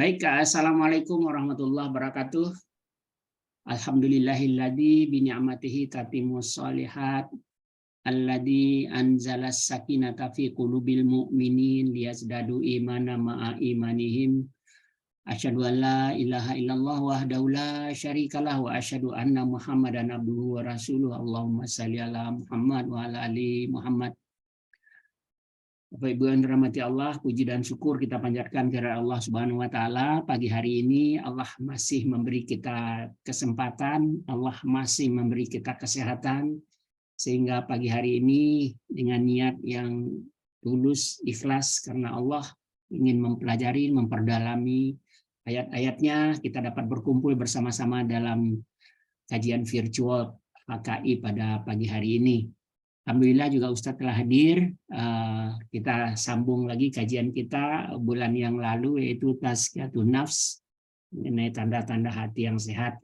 Baik, Assalamualaikum warahmatullahi wabarakatuh. Alhamdulillahilladzi bini'matihi tatimmus shalihat. Alladzi anzalas sakinata fi qulubil mu'minin liyazdadu imana ma'a imanihim. Asyhadu an la ilaha illallah wahdahu la syarikalah wa asyhadu anna Muhammadan abduhu wa rasuluh. Allahumma shalli ala Muhammad wa ala ali Muhammad. Bapak Ibu yang dirahmati Allah, puji dan syukur kita panjatkan kepada Allah Subhanahu wa taala. Pagi hari ini Allah masih memberi kita kesempatan, Allah masih memberi kita kesehatan, sehingga pagi hari ini dengan niat yang tulus, ikhlas karena Allah ingin mempelajari, memperdalami ayat-ayatnya, kita dapat berkumpul bersama-sama dalam kajian virtual HKI pada pagi hari ini. Alhamdulillah juga Ustadz telah hadir. Kita sambung lagi kajian kita bulan yang lalu, yaitu Tazkiyatun Nafs, mengenai tanda-tanda hati yang sehat.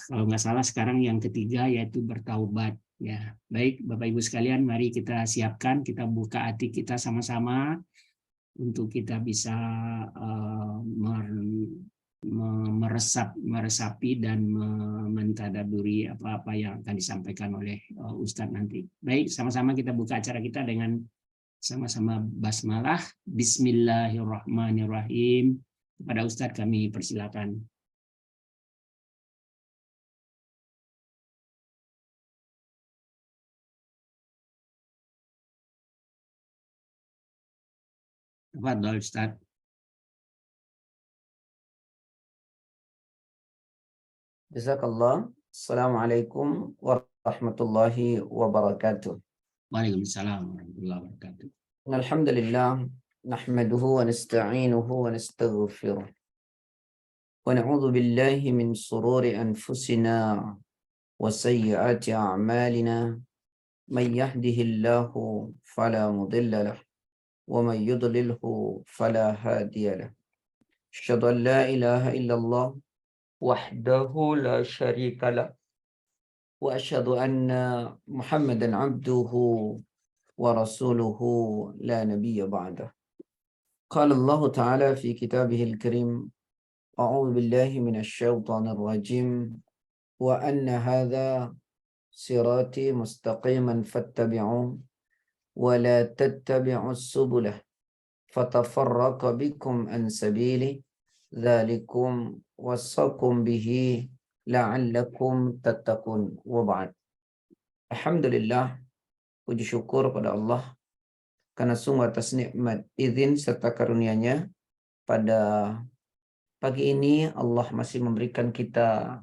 Kalau nggak salah sekarang yang ketiga, yaitu bertaubat. Ya, baik Bapak Ibu sekalian, mari kita siapkan, kita buka hati kita sama-sama untuk kita bisa meresapi dan mentadaburi apa-apa yang akan disampaikan oleh Ustadz nanti. Baik, sama-sama kita buka acara kita dengan sama-sama basmalah. Bismillahirrahmanirrahim. Kepada Ustadz kami persilakan. Tafadhol Ustadz. Jazakallah. Assalamualaikum warahmatullahi wabarakatuh. Waalaikumsalam warahmatullahi wabarakatuh. Alhamdulillah, nahmaduhu wa nasta'inuhu wa nastaghfiruh. Wa na'udzu billahi min sururi anfusina wa sayyiati a'malina. Man yahdihillahu fala mudilla lah wa man yudlilhu fala hadiya lah. Asyhadu an la ilaha illallah wahdahu la syarika lah wa asyhadu anna Muhammadan abduhu wa rasuluhu la nabiyya ba'dah. Qala Allah Ta'ala fi kitabihil karim, a'udzu billahi minasy syaithanir rajim, wa anna hadza sirati mustaqiman fattabi'uhu wa la tattabi'us subula fatafarraqa bikum an sabili dzalikum wassakum bihi la'allakum tattaqun. Wa ba'd. Alhamdulillah, puji syukur pada Allah karena sungguh atas nikmat, izin serta karunia-Nya pada pagi ini Allah masih memberikan kita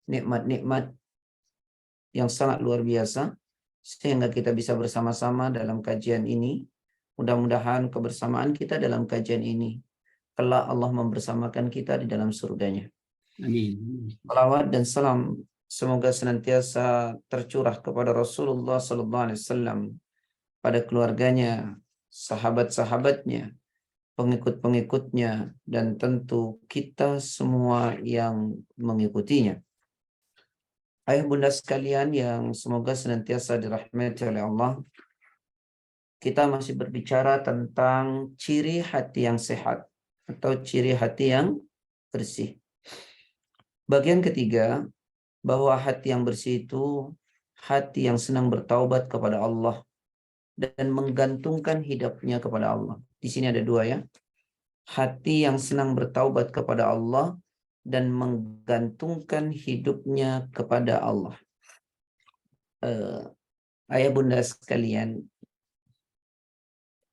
nikmat-nikmat yang sangat luar biasa sehingga kita bisa bersama-sama dalam kajian ini. Mudah-mudahan kebersamaan kita dalam kajian ini kelak Allah membersamakan kita di dalam surganya. Amin. Salawat dan salam semoga senantiasa tercurah kepada Rasulullah SAW, pada keluarganya, sahabat-sahabatnya, pengikut-pengikutnya, dan tentu kita semua yang mengikutinya. Ayah bunda sekalian yang semoga senantiasa dirahmati oleh Allah, kita masih berbicara tentang ciri hati yang sehat atau ciri hati yang bersih. Bagian ketiga, bahwa hati yang bersih itu hati yang senang bertaubat kepada Allah dan menggantungkan hidupnya kepada Allah. Di sini ada dua ya. Hati yang senang bertaubat kepada Allah dan menggantungkan hidupnya kepada Allah. Ayah bunda sekalian,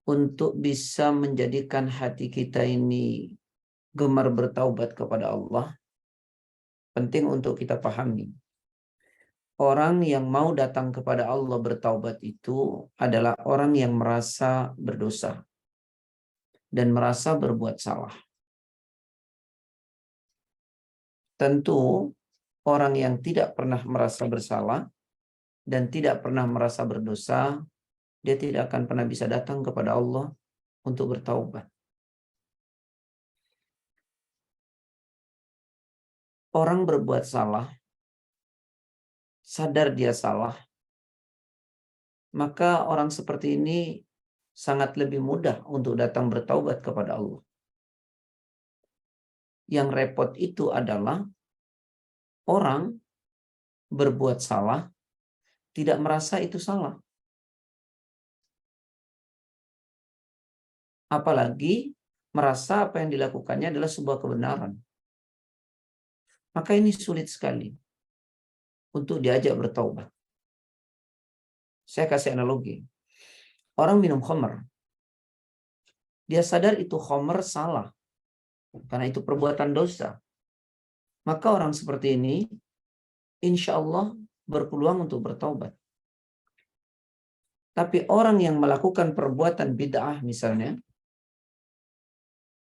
untuk bisa menjadikan hati kita ini gemar bertaubat kepada Allah, penting untuk kita pahami. Orang yang mau datang kepada Allah bertaubat itu adalah orang yang merasa berdosa dan merasa berbuat salah. Tentu orang yang tidak pernah merasa bersalah dan tidak pernah merasa berdosa, dia tidak akan pernah bisa datang kepada Allah untuk bertaubat. Orang berbuat salah, sadar dia salah, maka orang seperti ini sangat lebih mudah untuk datang bertaubat kepada Allah. Yang repot itu adalah orang berbuat salah, tidak merasa itu salah. Apalagi merasa apa yang dilakukannya adalah sebuah kebenaran. Maka ini sulit sekali untuk diajak bertaubat. Saya kasih analogi. Orang minum khamr. Dia sadar itu khamr salah. Karena itu perbuatan dosa. Maka orang seperti ini, insya Allah berpeluang untuk bertaubat. Tapi orang yang melakukan perbuatan bid'ah misalnya,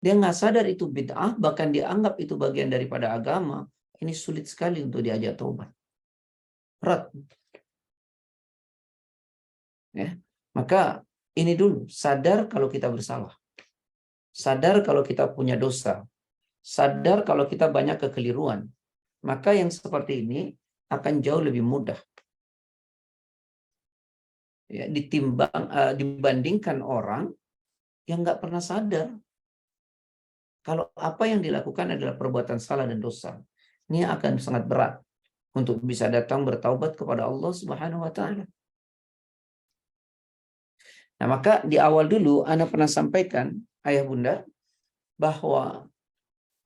dia nggak sadar itu bid'ah, bahkan dianggap itu bagian daripada agama, ini sulit sekali untuk diajak taubat. Berat. Ya. Maka ini dulu, sadar kalau kita bersalah. Sadar kalau kita punya dosa. Sadar kalau kita banyak kekeliruan. Maka yang seperti ini akan jauh lebih mudah. Ya, dibandingkan orang yang nggak pernah sadar kalau apa yang dilakukan adalah perbuatan salah dan dosa. Ini akan sangat berat untuk bisa datang bertaubat kepada Allah Subhanahu wa taala. Nah, maka di awal dulu Ana pernah sampaikan, ayah bunda, bahwa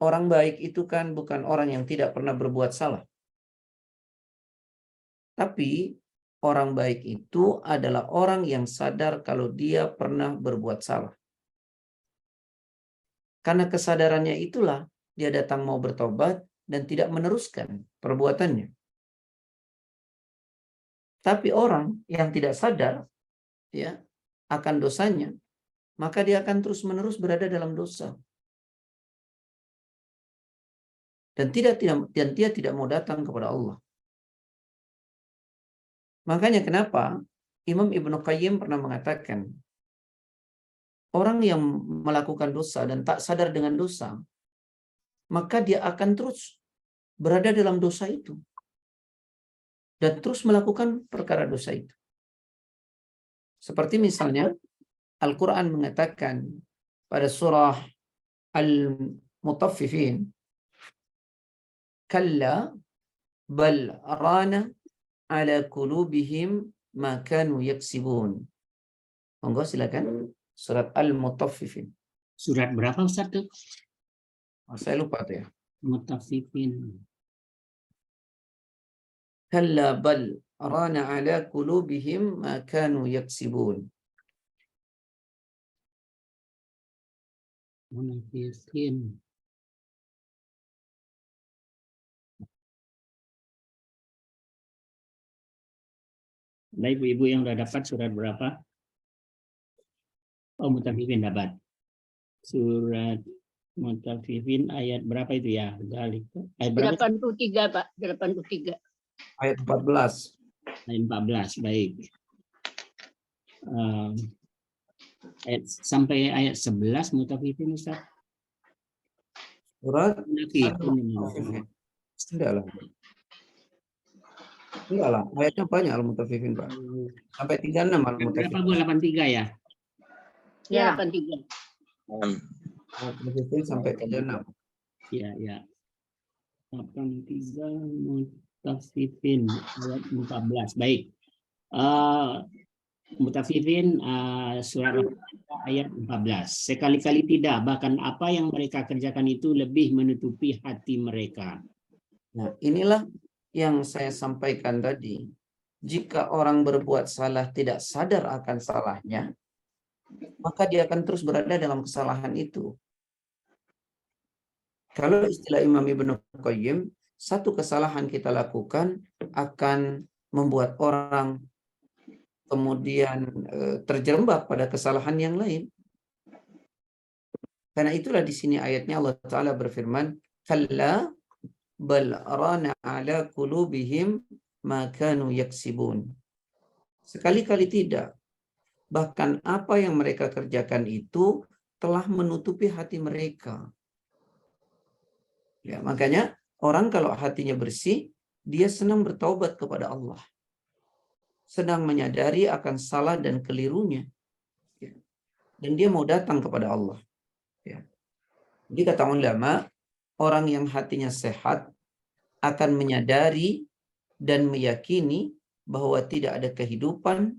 orang baik itu kan bukan orang yang tidak pernah berbuat salah. Tapi orang baik itu adalah orang yang sadar kalau dia pernah berbuat salah. Karena kesadarannya itulah dia datang mau bertobat dan tidak meneruskan perbuatannya. Tapi orang yang tidak sadar ya akan dosanya, maka dia akan terus-menerus berada dalam dosa. Dan dia tidak mau datang kepada Allah. Makanya kenapa Imam Ibnu Qayyim pernah mengatakan, orang yang melakukan dosa dan tak sadar dengan dosa, maka dia akan terus berada dalam dosa itu. Dan terus melakukan perkara dosa itu. Seperti misalnya, Al-Quran mengatakan pada surah Al-Mutaffifin, Kalla bal rana ala kulubihim ma kanu yaksibun. Monggo silakan. Surat Al-Mutaffifin. Surat berapa Ustaz tuh? Oh, saya lupa tuh ya. Mutaffifin. Kalla bal rana ala kulubihim ma kanu yaksibun. Mutaffifin. Ada ibu-ibu yang udah dapat surat berapa? Oh, Mutaffifin dapat. Surat Mutaffifin ayat berapa itu ya? Ayat berapa? 83, Pak. 83. Ayat 14. Ayat 14, baik. Sampai ayat 11 Mutaffifin Ustaz. Surat Mutaffifin. Enggak lah, ayatnya banyak Al-Mutaffifin, Pak. Sampai 36 Al-Mutaffifin. Berapa Bu? 83 ya? Ya, 83. Al-Mutaffifin sampai 36. Iya, ya. 83 Mutaffifin ayat 14. Baik. Mutaffifin surat ayat 14. Sekali-kali tidak, bahkan apa yang mereka kerjakan itu lebih menutupi hati mereka. Nah, inilah yang saya sampaikan tadi. Jika orang berbuat salah tidak sadar akan salahnya, maka dia akan terus berada dalam kesalahan itu. Kalau istilah Imam Ibnu Qayyim, satu kesalahan kita lakukan akan membuat orang kemudian terjerembab pada kesalahan yang lain. Karena itulah di sini ayatnya Allah Ta'ala berfirman, Kalla bal rana ala qulubihim ma kanu yaksibun. Sekali-kali tidak. Bahkan apa yang mereka kerjakan itu telah menutupi hati mereka. Ya, makanya orang kalau hatinya bersih, dia senang bertaubat kepada Allah. Sedang menyadari akan salah dan kelirunya. Ya. Dan dia mau datang kepada Allah. Ya. Jadi kata ulama, orang yang hatinya sehat akan menyadari dan meyakini bahwa tidak ada kehidupan,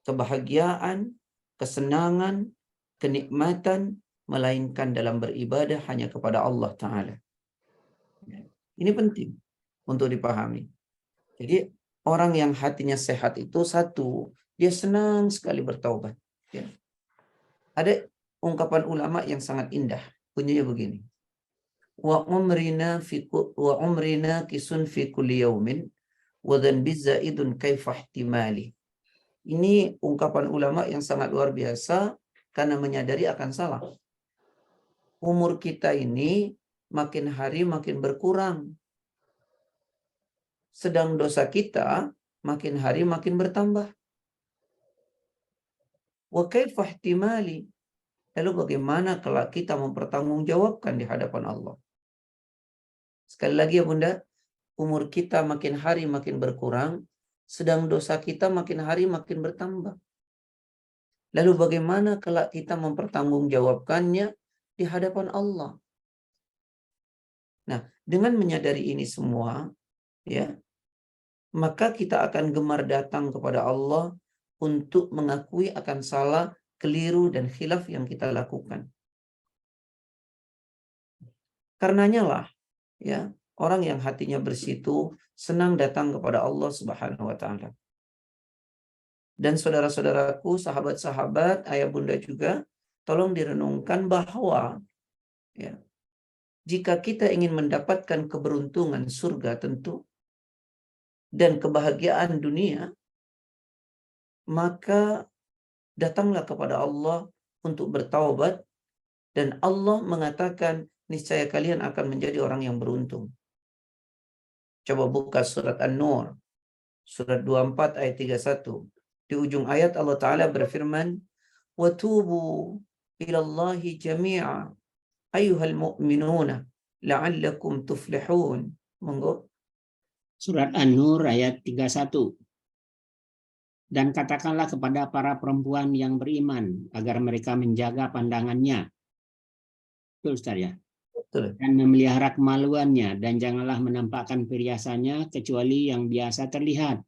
kebahagiaan, kesenangan, kenikmatan, melainkan dalam beribadah hanya kepada Allah Ta'ala. Ini penting untuk dipahami. Jadi orang yang hatinya sehat itu satu, dia senang sekali bertaubat. Ya. Ada ungkapan ulama yang sangat indah, bunyinya begini. Wa umrina kisun fi kulli yaumin wa dhanbi zaidun kaifa ihtimali. Ini ungkapan ulama yang sangat luar biasa karena menyadari akan salah. Umur kita ini makin hari makin berkurang. Sedang dosa kita makin hari makin bertambah. Wa kaifa ihtimali. Lalu bagaimana kalau kita mempertanggungjawabkan di hadapan Allah? Sekali lagi ya Bunda, umur kita makin hari makin berkurang, sedang dosa kita makin hari makin bertambah. Lalu bagaimana kalau kita mempertanggungjawabkannya di hadapan Allah? Nah, dengan menyadari ini semua, ya, maka kita akan gemar datang kepada Allah untuk mengakui akan salah, keliru, dan khilaf yang kita lakukan. Karenanya lah, ya, orang yang hatinya bersih itu senang datang kepada Allah Subhanahu wa Ta'ala. Dan saudara-saudaraku, sahabat-sahabat, ayah bunda juga, tolong direnungkan bahwa ya, jika kita ingin mendapatkan keberuntungan surga tentu dan kebahagiaan dunia, maka datanglah kepada Allah untuk bertaubat, dan Allah mengatakan niscaya kalian akan menjadi orang yang beruntung. Coba buka surat An-Nur, surat 24 ayat 31. Di ujung ayat Allah Ta'ala berfirman, وَتُوبُوا إِلَى اللَّهِ جَمِيعًا أَيُّهَا الْمُؤْمِنُونَ لَعَلَّكُمْ تُفْلِحُونَ. Monggo. Surat An-Nur ayat 31. Dan katakanlah kepada para perempuan yang beriman agar mereka menjaga pandangannya. Betul Ustaz ya? Betul. Dan memelihara kemaluannya, dan janganlah menampakkan perhiasannya kecuali yang biasa terlihat.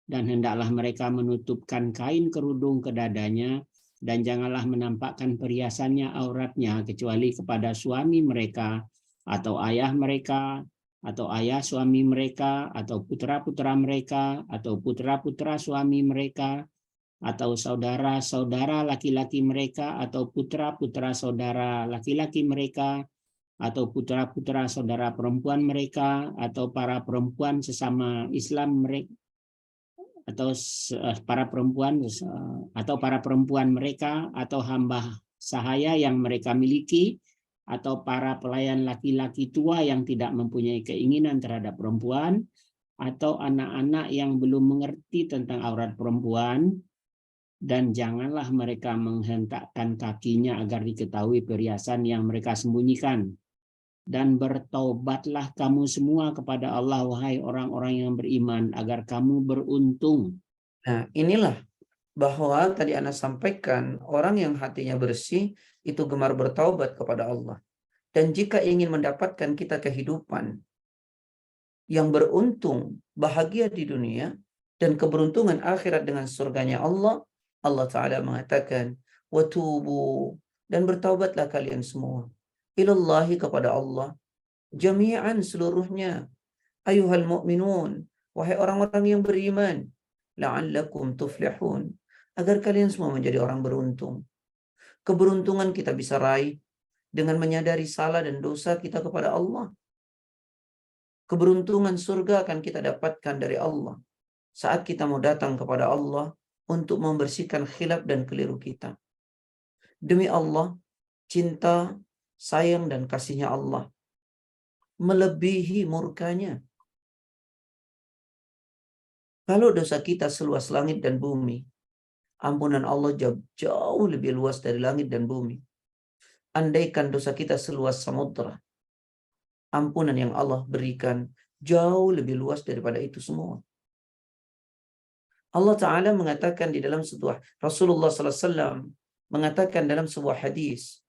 Dan hendaklah mereka menutupkan kain kerudung ke dadanya, dan janganlah menampakkan perhiasannya auratnya kecuali kepada suami mereka, atau ayah mereka, atau ayah suami mereka, atau putra-putra mereka, atau putra-putra suami mereka, atau saudara-saudara laki-laki mereka, atau putra-putra saudara laki-laki mereka, atau putra-putra saudara perempuan mereka, atau para perempuan sesama Islam mereka, atau para perempuan mereka, atau hamba sahaya yang mereka miliki, atau para pelayan laki-laki tua yang tidak mempunyai keinginan terhadap perempuan, atau anak-anak yang belum mengerti tentang aurat perempuan, dan janganlah mereka menghentakkan kakinya agar diketahui perhiasan yang mereka sembunyikan. Dan bertaubatlah kamu semua kepada Allah, wahai orang-orang yang beriman, agar kamu beruntung. Nah, inilah bahwa tadi Ana sampaikan, orang yang hatinya bersih itu gemar bertaubat kepada Allah. Dan jika ingin mendapatkan kita kehidupan yang beruntung, bahagia di dunia, dan keberuntungan akhirat dengan surganya Allah, Allah Ta'ala mengatakan, وَتُوبُوا, dan bertaubatlah kalian semua, ilallahi, kepada Allah, jami'an, seluruhnya, ayuhal mu'minun, wahai orang-orang yang beriman, la'allakum tuflihun, agar kalian semua menjadi orang beruntung. Keberuntungan kita bisa raih dengan menyadari salah dan dosa kita kepada Allah. Keberuntungan surga akan kita dapatkan dari Allah saat kita mau datang kepada Allah untuk membersihkan khilaf dan keliru kita. Demi Allah, cinta, sayang, dan kasihnya Allah melebihi murkanya. Kalau dosa kita seluas langit dan bumi, ampunan Allah jauh lebih luas dari langit dan bumi. Andaikan dosa kita seluas samudra, ampunan yang Allah berikan jauh lebih luas daripada itu semua. Allah Ta'ala mengatakan di dalam sebuah, Rasulullah SAW mengatakan dalam sebuah hadis,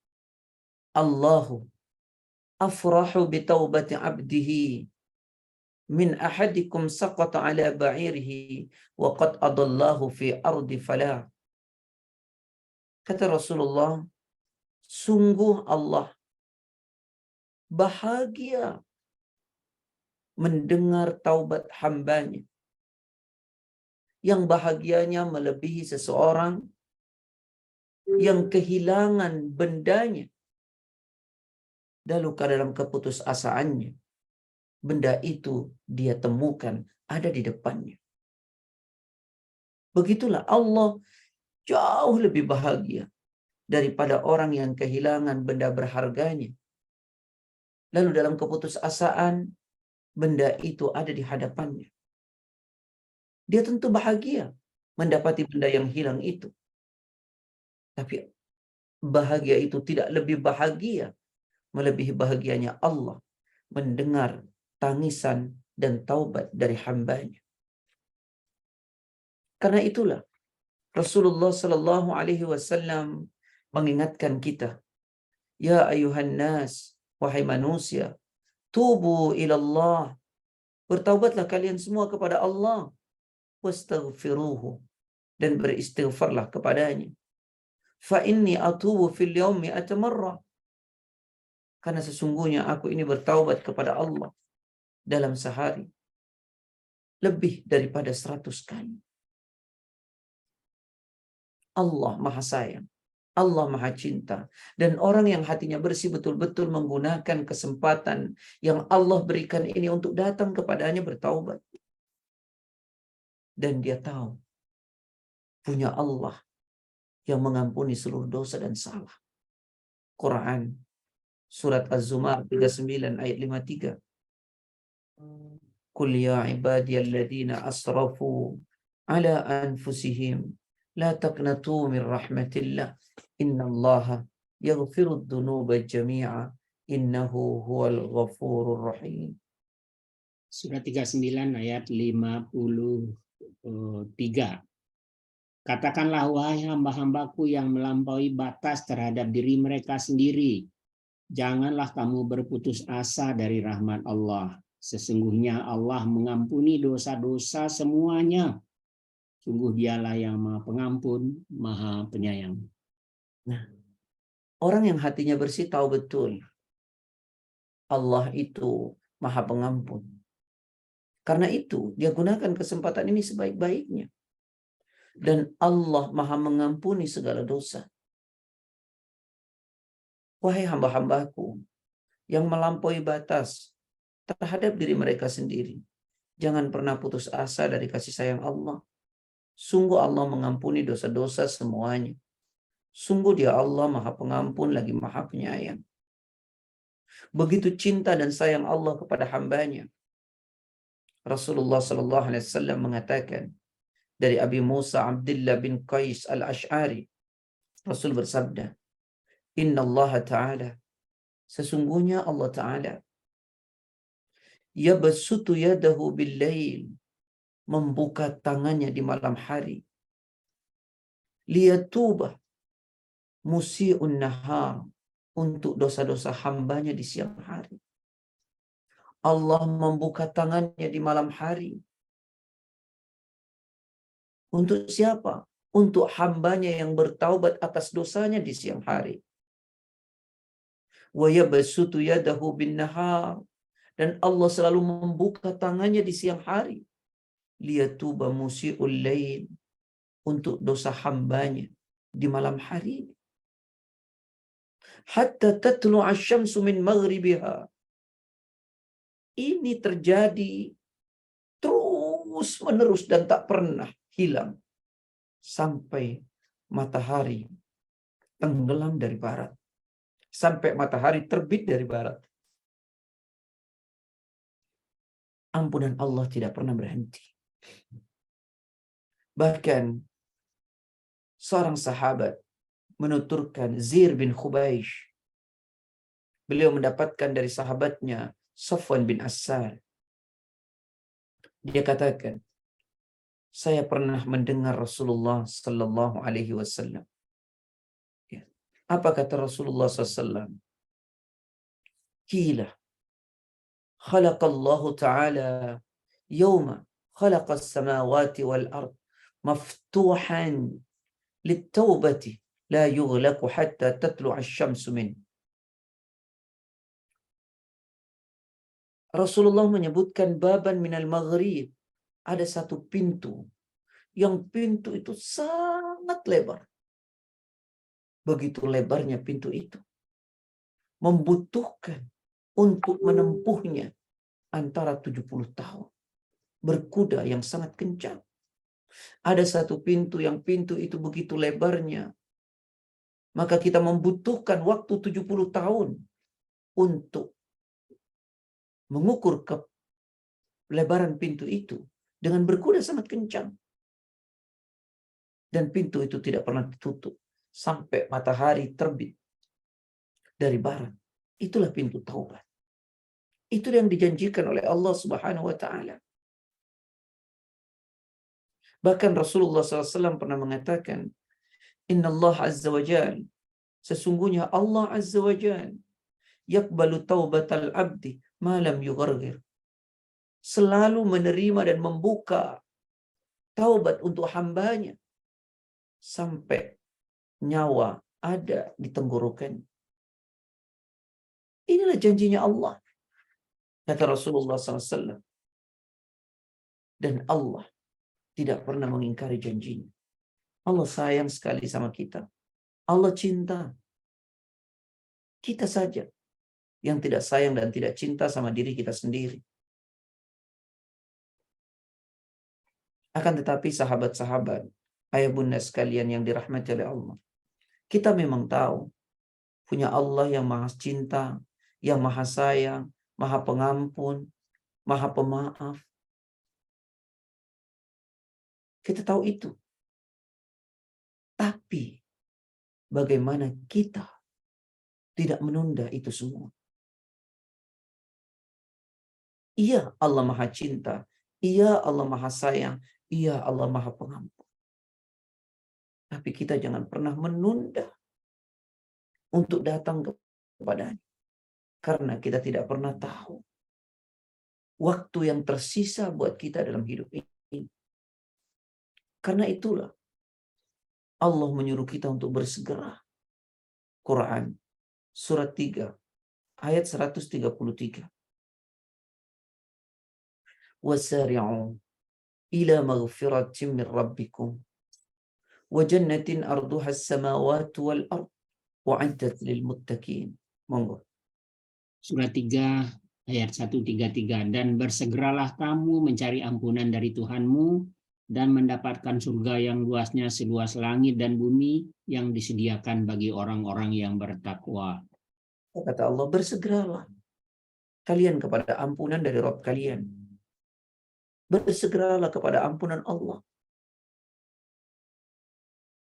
afrahu bi taubati abdihi min ahadikum saqata ala ba'irihi wa qad adallahu fi ardi falah. Kata Rasulullah, sungguh Allah bahagia mendengar taubat hambanya, yang bahagianya melebihi seseorang yang kehilangan bendanya, lalu ke dalam keputusasaannya benda itu dia temukan ada di depannya. Begitulah Allah jauh lebih bahagia daripada orang yang kehilangan benda berharganya, lalu dalam keputusasaan benda itu ada di hadapannya. Dia tentu bahagia mendapati benda yang hilang itu. Tapi bahagia itu tidak lebih bahagia melebihi bahagianya Allah mendengar tangisan dan taubat dari hambanya. Karena itulah Rasulullah Sallallahu Alaihi Wasallam mengingatkan kita, ya ayuhan nas, wahai manusia, tubu ilallah, bertaubatlah kalian semua kepada Allah, wastaghfiruhu, dan beristighfarlah kepadanya. Fa inni atubu fil yaumi atamarrah, karena sesungguhnya aku ini bertaubat kepada Allah dalam sehari lebih daripada 100 kali. Allah Maha Sayang, Allah Maha Cinta, dan orang yang hatinya bersih betul-betul menggunakan kesempatan yang Allah berikan ini untuk datang kepadanya bertaubat. Dan dia tahu punya Allah yang mengampuni seluruh dosa dan salah. Quran Surat Az-Zumar 39 ayat 53. Qul ya ibadiyalladzina asrafu ala anfusihim la taqnatu min rahmatillah innallaha yaghfirud dzunuba jami'a innahu huwal ghafurur rahim. Surat 39 ayat 53. Katakanlah, wahai hamba-hambaku yang melampaui batas terhadap diri mereka sendiri, janganlah kamu berputus asa dari rahmat Allah. Sesungguhnya Allah mengampuni dosa-dosa semuanya. Sungguh dialah yang Maha Pengampun, Maha Penyayang. Nah, orang yang hatinya bersih tahu betul Allah itu Maha Pengampun. Karena itu dia gunakan kesempatan ini sebaik-baiknya. Dan Allah Maha mengampuni segala dosa. Wahai hamba-hambaku yang melampaui batas terhadap diri mereka sendiri, jangan pernah putus asa dari kasih sayang Allah. Sungguh Allah mengampuni dosa-dosa semuanya. Sungguh dia Allah Maha Pengampun lagi Maha Penyayang. Begitu cinta dan sayang Allah kepada hambanya. Rasulullah Sallallahu Alaihi Wasallam mengatakan dari Abi Musa Abdullah bin Qais al-Ash'ari, Rasul bersabda, Inna Allah Ta'ala, sesungguhnya Allah Ta'ala, yabsutu yadahu bil-lail, membuka tangannya di malam hari, liyatuba musi'un nahar, untuk dosa-dosa hambanya di siang hari. Allah membuka tangannya di malam hari. Untuk siapa? Untuk hambanya yang bertaubat atas dosanya di siang hari. Wa yabsutu yadahu bin nahar, dan Allah selalu membuka tangannya di siang hari. Liyatuba musi'ul lail, untuk dosa hambanya di malam hari. Hatta tatlu'a asy-syamsu min maghribiha. Ini terjadi terus menerus dan tak pernah hilang sampai matahari tenggelam dari barat, sampai matahari terbit dari barat. Ampunan Allah tidak pernah berhenti. Bahkan seorang sahabat menuturkan, Zir bin Khubaysh, beliau mendapatkan dari sahabatnya Safwan bin Assar. Dia katakan, saya pernah mendengar Rasulullah Sallallahu Alaihi Wasallam. Apa kata Rasulullah SAW? Qila khalaqallahu ta'ala yawma khalaqas samawati wal ard maftuhan lit-taubati la yughlaqu hatta tatlu'a asy-syamsu min. Rasulullah menyebutkan baban minal maghrib. Ada satu pintu. Yang pintu itu sangat lebar. Begitu lebarnya pintu itu. Membutuhkan untuk menempuhnya antara 70 tahun. Berkuda yang sangat kencang. Ada satu pintu yang pintu itu begitu lebarnya. Maka kita membutuhkan waktu 70 tahun untuk mengukur kelebaran pintu itu dengan berkuda sangat kencang. Dan pintu itu tidak pernah ditutup sampai matahari terbit dari barat. Itulah pintu taubat. Itu yang dijanjikan oleh Allah Subhanahu wa taala. Bahkan Rasulullah SAW pernah mengatakan, Inna Allah Azza wa Jal, sesungguhnya Allah Azza wa Jal, yakbalu taubatal abdi malam yughargir. Selalu menerima dan membuka taubat untuk hambanya sampai nyawa ada di tenggorokan. Inilah janjinya Allah, kata Rasulullah SAW. Dan Allah tidak pernah mengingkari janjinya. Allah sayang sekali sama kita. Allah cinta. Kita saja yang tidak sayang dan tidak cinta sama diri kita sendiri. Akan tetapi sahabat-sahabat, ayah bunda sekalian yang dirahmati oleh Allah, kita memang tahu punya Allah yang maha cinta, yang maha sayang, maha pengampun, maha pemaaf. Kita tahu itu. Tapi bagaimana kita tidak menunda itu semua? Iya, Allah maha cinta. Iya, Allah maha sayang. Iya, Allah maha pengampun. Tapi kita jangan pernah menunda untuk datang kepadanya. Karena kita tidak pernah tahu waktu yang tersisa buat kita dalam hidup ini. Karena itulah Allah menyuruh kita untuk bersegera. Quran surat 3 ayat 133. Wasari'u ila maghfiratin min rabbikum wa jannatin arduha as-samawati wal ard wa'iddat lil muttaqin. Monggo. Surat 3 ayat 133. Dan bersegeralah kamu mencari ampunan dari Tuhanmu dan mendapatkan surga yang luasnya seluas langit dan bumi yang disediakan bagi orang-orang yang bertakwa. Kata Allah, bersegeralah kalian kepada ampunan dari Rabb kalian. Bersegeralah kepada ampunan Allah.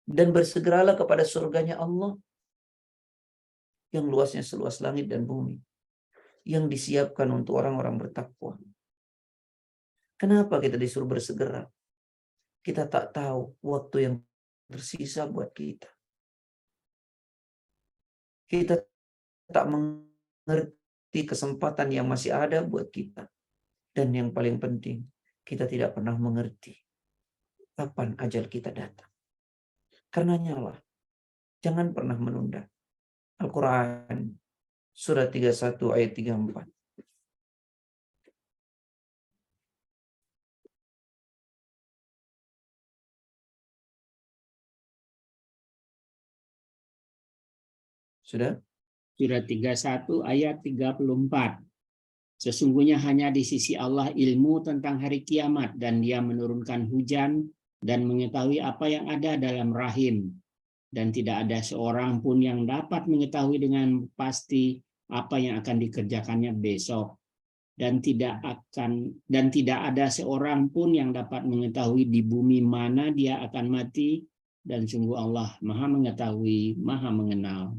Dan bersegeralah kepada surganya Allah yang luasnya seluas langit dan bumi, yang disiapkan untuk orang-orang bertakwa. Kenapa kita disuruh bersegera? Kita tak tahu waktu yang tersisa buat kita. Kita tak mengerti kesempatan yang masih ada buat kita. Dan yang paling penting, kita tidak pernah mengerti kapan ajal kita datang. Karenanya lah, jangan pernah menunda. Al-Quran surat 31 ayat 34. Sudah? Surat 31 ayat 34. Sesungguhnya hanya di sisi Allah ilmu tentang hari kiamat dan Dia menurunkan hujan dan mengetahui apa yang ada dalam rahim. Dan tidak ada seorang pun yang dapat mengetahui dengan pasti apa yang akan dikerjakannya besok. Dan tidak ada seorang pun yang dapat mengetahui di bumi mana dia akan mati. Dan sungguh Allah Maha mengetahui, Maha mengenal.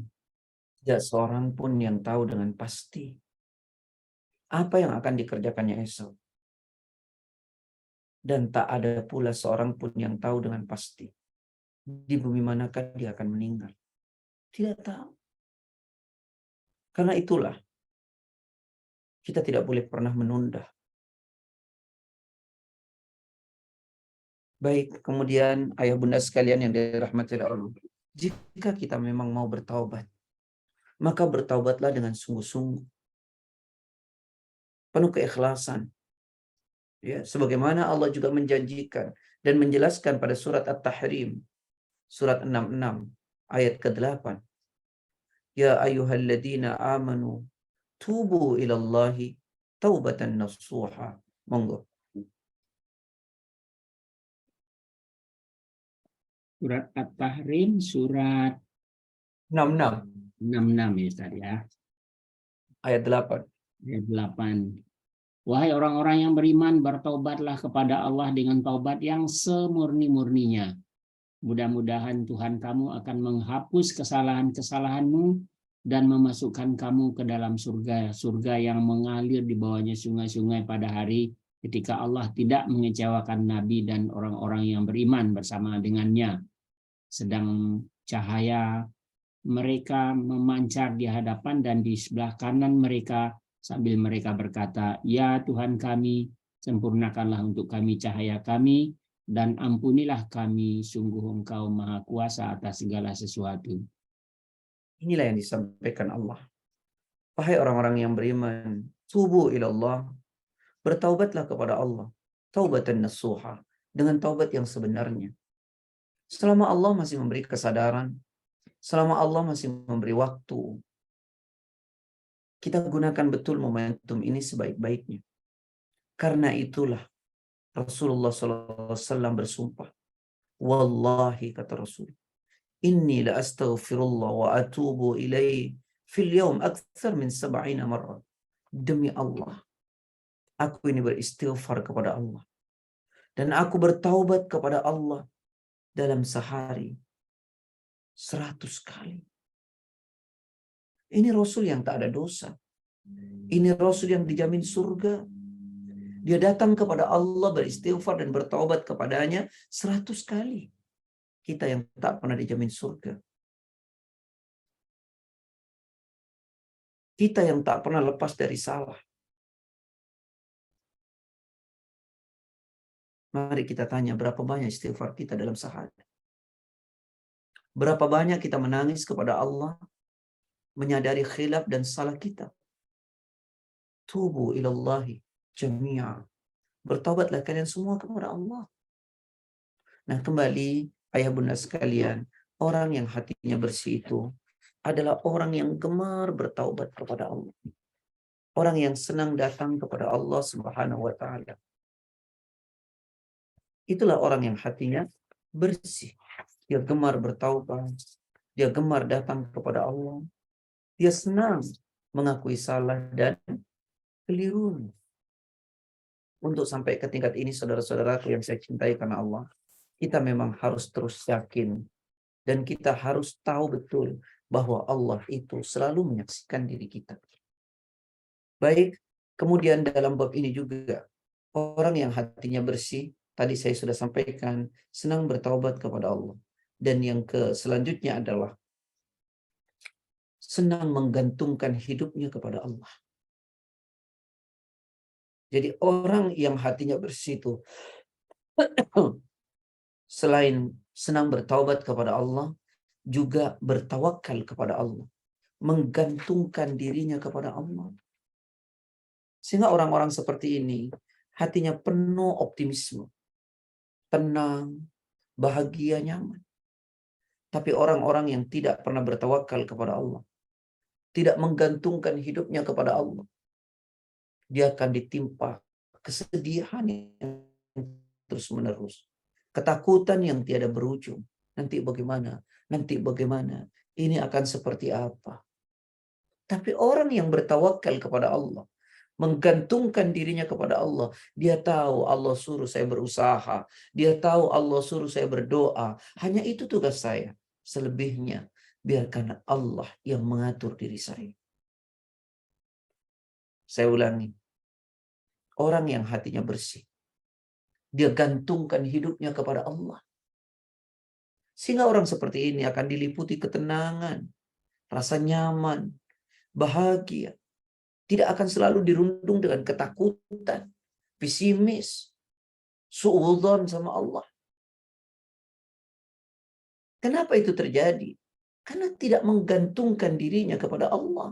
Tidak seorang pun yang tahu dengan pasti apa yang akan dikerjakannya esok. Dan tak ada pula seorang pun yang tahu dengan pasti di bumi manakah dia akan meninggal. Tidak tahu. Karena itulah Kita tidak boleh pernah menunda. Baik, kemudian ayah bunda sekalian yang dirahmati Allah. Jika kita memang mau bertaubat, maka bertaubatlah dengan sungguh-sungguh. Penuh keikhlasan. Ya, sebagaimana Allah juga menjanjikan dan menjelaskan pada surat At-Tahrim, surat 66, ayat ke-8. Ya ayyuhalladzina amanu tubu ilallahi taubatan nasuha. Monggo. Surat At-Tahrim, surat 66, 66 ya Ustaz ya. ayat 8. Ayat 8. Wahai orang-orang yang beriman, bertaubatlah kepada Allah dengan taubat yang semurni-murninya. Mudah-mudahan Tuhan kamu akan menghapus kesalahan-kesalahanmu dan memasukkan kamu ke dalam surga yang mengalir di bawahnya sungai-sungai pada hari ketika Allah tidak mengecewakan Nabi dan orang-orang yang beriman bersama dengannya. Sedang cahaya mereka memancar di hadapan dan di sebelah kanan mereka sambil mereka berkata, "Ya Tuhan kami, sempurnakanlah untuk kami cahaya kami dan ampunilah kami, sungguh Engkau Maha Kuasa atas segala sesuatu." Inilah yang disampaikan Allah. Wahai orang-orang yang beriman, tubu ilallah, bertaubatlah kepada Allah. Taubatan nasuha, dengan taubat yang sebenarnya. Selama Allah masih memberi kesadaran, selama Allah masih memberi waktu, kita gunakan betul momentum ini sebaik-baiknya. Karena itulah Rasulullah SAW bersumpah. Wallahi, kata Rasul, inni la astaghfirullah wa atubu ilaih fil yawm akthar min 70 marrah. Demi Allah, aku ini beristighfar kepada Allah. Dan aku bertaubat kepada Allah dalam sehari 100 kali. Ini Rasul yang tak ada dosa. Ini Rasul yang dijamin surga. Dia datang kepada Allah beristighfar dan bertaubat kepadanya 100 kali. Kita yang tak pernah dijamin surga. Kita yang tak pernah lepas dari salah. Mari kita tanya berapa banyak istighfar kita dalam sehari. Berapa banyak kita menangis kepada Allah, menyadari khilaf dan salah kita. Tubu ilallahi jami'a. Bertaubatlah kalian semua kepada Allah. Nah, kembali ayah bunda sekalian, orang yang hatinya bersih itu adalah orang yang gemar bertaubat kepada Allah. Orang yang senang datang kepada Allah Subhanahu wa taala. Itulah orang yang hatinya bersih. Dia gemar bertaubat, dia gemar datang kepada Allah. Dia senang mengakui salah dan keliru. Untuk sampai ke tingkat ini, saudara-saudaraku yang saya cintai karena Allah, kita memang harus terus yakin dan kita harus tahu betul bahwa Allah itu selalu menyaksikan diri kita. Baik, kemudian dalam bab ini juga orang yang hatinya bersih, tadi saya sudah sampaikan, senang bertaubat kepada Allah. Dan yang selanjutnya adalah senang menggantungkan hidupnya kepada Allah. Jadi orang yang hatinya bersih itu selain senang bertaubat kepada Allah, juga bertawakal kepada Allah, menggantungkan dirinya kepada Allah. Sehingga orang-orang seperti ini hatinya penuh optimisme, tenang, bahagia, nyaman. Tapi orang-orang yang tidak pernah bertawakal kepada Allah, tidak menggantungkan hidupnya kepada Allah, dia akan ditimpa kesedihan yang terus-menerus, ketakutan yang tiada berujung. Nanti bagaimana? Nanti bagaimana? Ini akan seperti apa? Tapi orang yang bertawakal kepada Allah, menggantungkan dirinya kepada Allah, dia tahu Allah suruh saya berusaha, dia tahu Allah suruh saya berdoa, hanya itu tugas saya. Selebihnya biarkan Allah yang mengatur diri saya. Saya ulangi, orang yang hatinya bersih, dia gantungkan hidupnya kepada Allah. Sehingga orang seperti ini akan diliputi ketenangan, rasa nyaman, bahagia. Tidak akan selalu dirundung dengan ketakutan, pesimis, suudzon sama Allah. Kenapa itu terjadi? Karena tidak menggantungkan dirinya kepada Allah.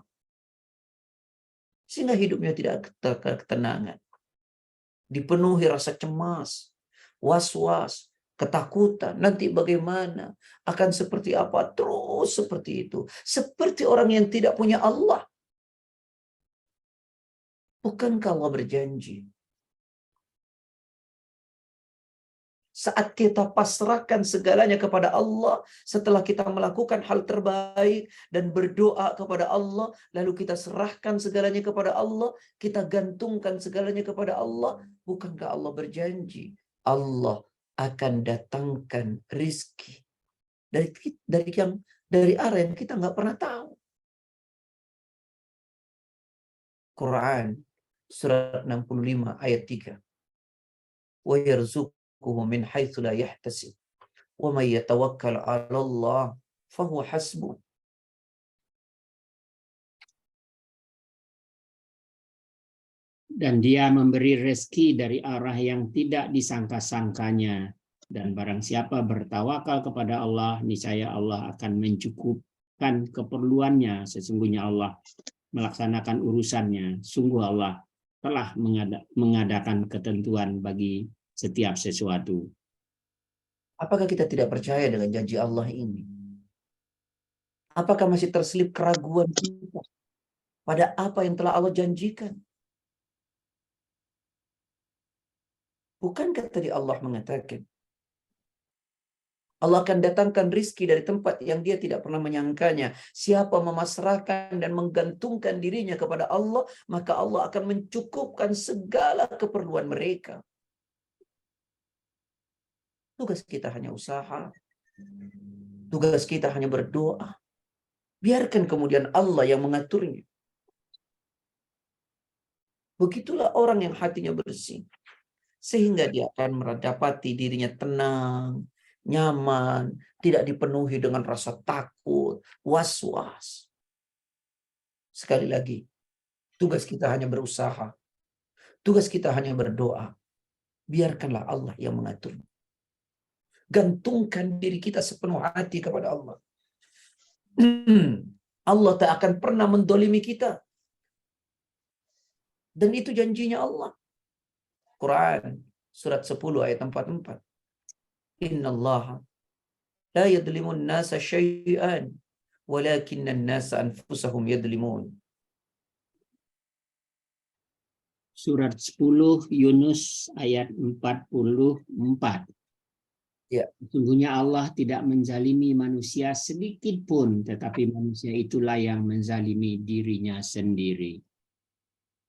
Sehingga hidupnya tidak ketenangan. Dipenuhi rasa cemas, was-was, ketakutan. Nanti bagaimana? Akan seperti apa? Terus seperti itu. Seperti orang yang tidak punya Allah. Bukankah Allah berjanji? Saat kita pasrahkan segalanya kepada Allah, setelah kita melakukan hal terbaik dan berdoa kepada Allah, lalu kita serahkan segalanya kepada Allah, kita gantungkan segalanya kepada Allah, bukankah Allah berjanji? Allah akan datangkan rizki dari arah yang kita nggak pernah tahu. Quran surat 65 ayat 3. Wa yarzuquhu min haitsu la yahtasib wa may yatawakkal 'ala Allah fahuwa hasbuh. Dan dia memberi rezeki dari arah yang tidak disangka-sangkanya. Dan barang siapa bertawakal kepada Allah, niscaya Allah akan mencukupkan keperluannya. Sesungguhnya Allah melaksanakan urusannya. Sungguh Allah telah mengadakan ketentuan bagi setiap sesuatu. Apakah kita tidak percaya dengan janji Allah ini? Apakah masih terselip keraguan kita pada apa yang telah Allah janjikan? Bukankah tadi Allah mengatakan Allah akan datangkan rizki dari tempat yang dia tidak pernah menyangkanya. Siapa memasrahkan dan menggantungkan dirinya kepada Allah, maka Allah akan mencukupkan segala keperluan mereka. Tugas kita hanya usaha. Tugas kita hanya berdoa. Biarkan kemudian Allah yang mengaturnya. Begitulah orang yang hatinya bersih. Sehingga dia akan mendapati dirinya tenang, nyaman, tidak dipenuhi dengan rasa takut, was-was. Sekali lagi, tugas kita hanya berusaha. Tugas kita hanya berdoa. Biarkanlah Allah yang mengatur. Gantungkan diri kita sepenuh hati kepada Allah. Allah tak akan pernah mendolimi kita. Dan itu janjinya Allah. Quran surat 10 ayat 44. Innallaha la yadlimun nasa syai'an walakinnan nasa anfusahum yadlimun. Surat 10 Yunus ayat 44. Ya. Sesungguhnya Allah tidak menzalimi manusia sedikit pun, tetapi manusia itulah yang menzalimi dirinya sendiri.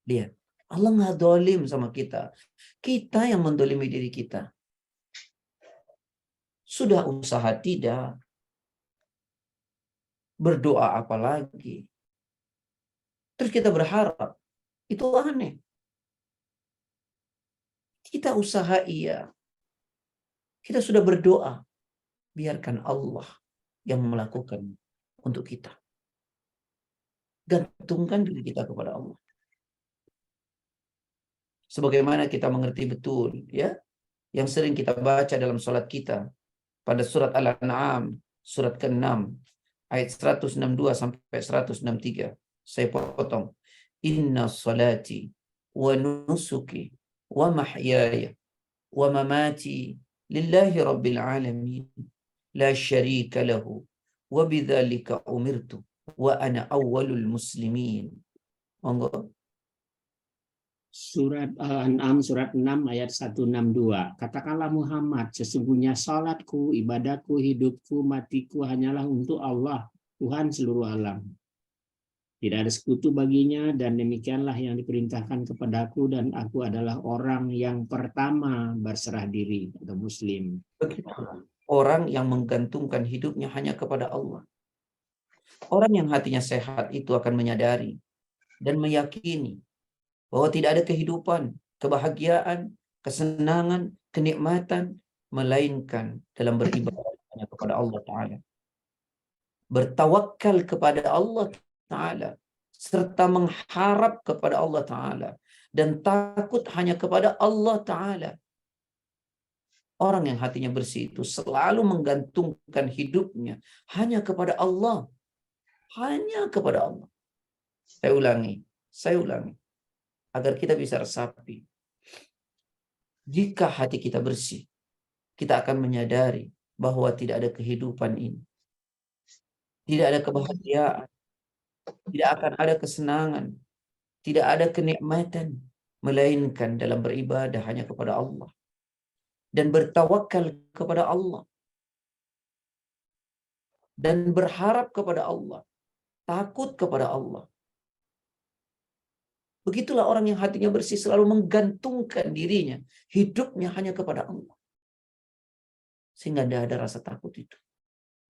Lihat, Allah nggak dolim sama kita. Kita yang mendolimi diri kita. Sudah usaha tidak. Berdoa apalagi. Terus kita berharap. Itu aneh. Kita usaha iya. Kita sudah berdoa. Biarkan Allah yang melakukan untuk kita. Gantungkan diri kita kepada Allah. Sebagaimana kita mengerti betul, ya, yang sering kita baca dalam salat kita pada surat Al-An'am, surat ke-6, ayat 162 sampai 163. Saya potong. Inna salati wa nusuki wa mahyaya wa mamati lillahi rabbil alamin la syarika lahu wa bidzalika umirtu wa ana awwalul muslimin. Monggo. Surat Al-An'am surat 6 ayat 162. Katakanlah Muhammad, sesungguhnya salatku, ibadahku, hidupku, matiku hanyalah untuk Allah, Tuhan seluruh alam. Tidak ada sekutu baginya, dan demikianlah yang diperintahkan kepadaku, dan aku adalah orang yang pertama berserah diri atau muslim. Orang yang menggantungkan hidupnya hanya kepada Allah. Orang yang hatinya sehat itu akan menyadari dan meyakini bahwa tidak ada kehidupan, kebahagiaan, kesenangan, kenikmatan, melainkan dalam beribadah hanya kepada Allah Ta'ala. Bertawakal kepada Allah Ta'ala serta mengharap kepada Allah Ta'ala dan takut hanya kepada Allah Ta'ala. Orang yang hatinya bersih itu selalu menggantungkan hidupnya hanya kepada Allah. Hanya kepada Allah. Saya ulangi. Agar kita bisa resapi. Jika hati kita bersih, kita akan menyadari bahwa tidak ada kehidupan ini. Tidak ada kebahagiaan. Tidak akan ada kesenangan. Tidak ada kenikmatan. Melainkan dalam beribadah hanya kepada Allah. Dan bertawakal kepada Allah. Dan berharap kepada Allah. Takut kepada Allah. Begitulah orang yang hatinya bersih selalu menggantungkan dirinya. Hidupnya hanya kepada Allah. Sehingga tidak ada rasa takut itu.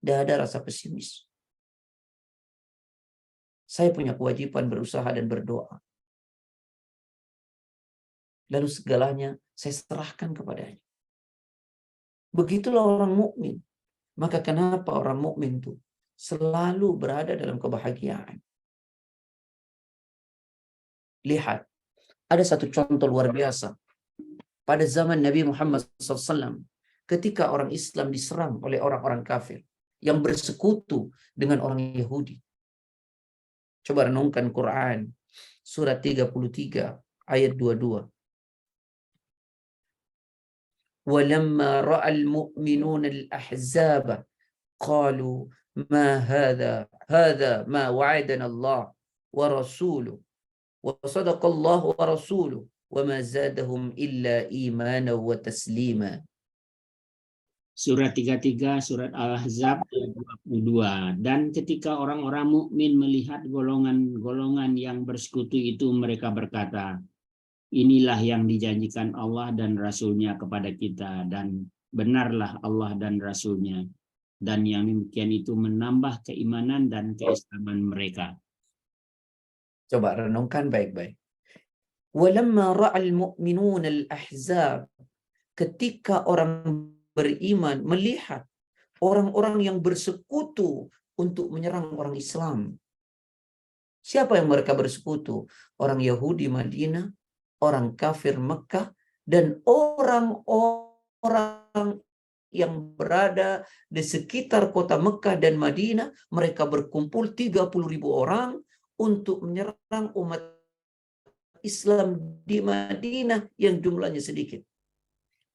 Tidak ada rasa pesimis. Saya punya kewajiban berusaha dan berdoa. Lalu segalanya saya serahkan kepadanya. Begitulah orang mukmin. Maka kenapa orang mukmin itu selalu berada dalam kebahagiaan? Lihat, ada satu contoh luar biasa. Pada zaman Nabi Muhammad SAW, ketika orang Islam diserang oleh orang-orang kafir yang bersekutu dengan orang Yahudi. Coba renungkan Quran, surat 33, ayat 22. وَلَمَّا رَأَى الْمُؤْمِنُونَ الْأَحْزَابَ قَالُوا مَا هَذَا مَا وَعَدَنَا اللَّهُ وَرَسُولُهُ وَصَدَقَ اللَّهُ وَرَسُولُهُ وَمَا زَادَهُمْ إِلَّا إِيمَانًا وَتَسْلِيمًا. Surat 33, surat Al-Ahzab ayat 22. Dan ketika orang-orang mukmin melihat golongan-golongan yang bersekutu itu, mereka berkata, inilah yang dijanjikan Allah dan Rasul-Nya kepada kita, dan benarlah Allah dan Rasul-Nya. Dan yang demikian itu menambah keimanan dan keislaman mereka. Coba renungkan baik-baik. وَلَمَّا رَأَى الْمُؤْمِنُونَ الْأَحْزَابَ. Ketika orang beriman melihat orang-orang yang bersekutu untuk menyerang orang Islam. Siapa yang mereka bersekutu? Orang Yahudi Madinah, orang kafir Mekah, dan orang-orang yang berada di sekitar kota Mekah dan Madinah. Mereka berkumpul 30.000 orang untuk menyerang umat Islam di Madinah yang jumlahnya sedikit.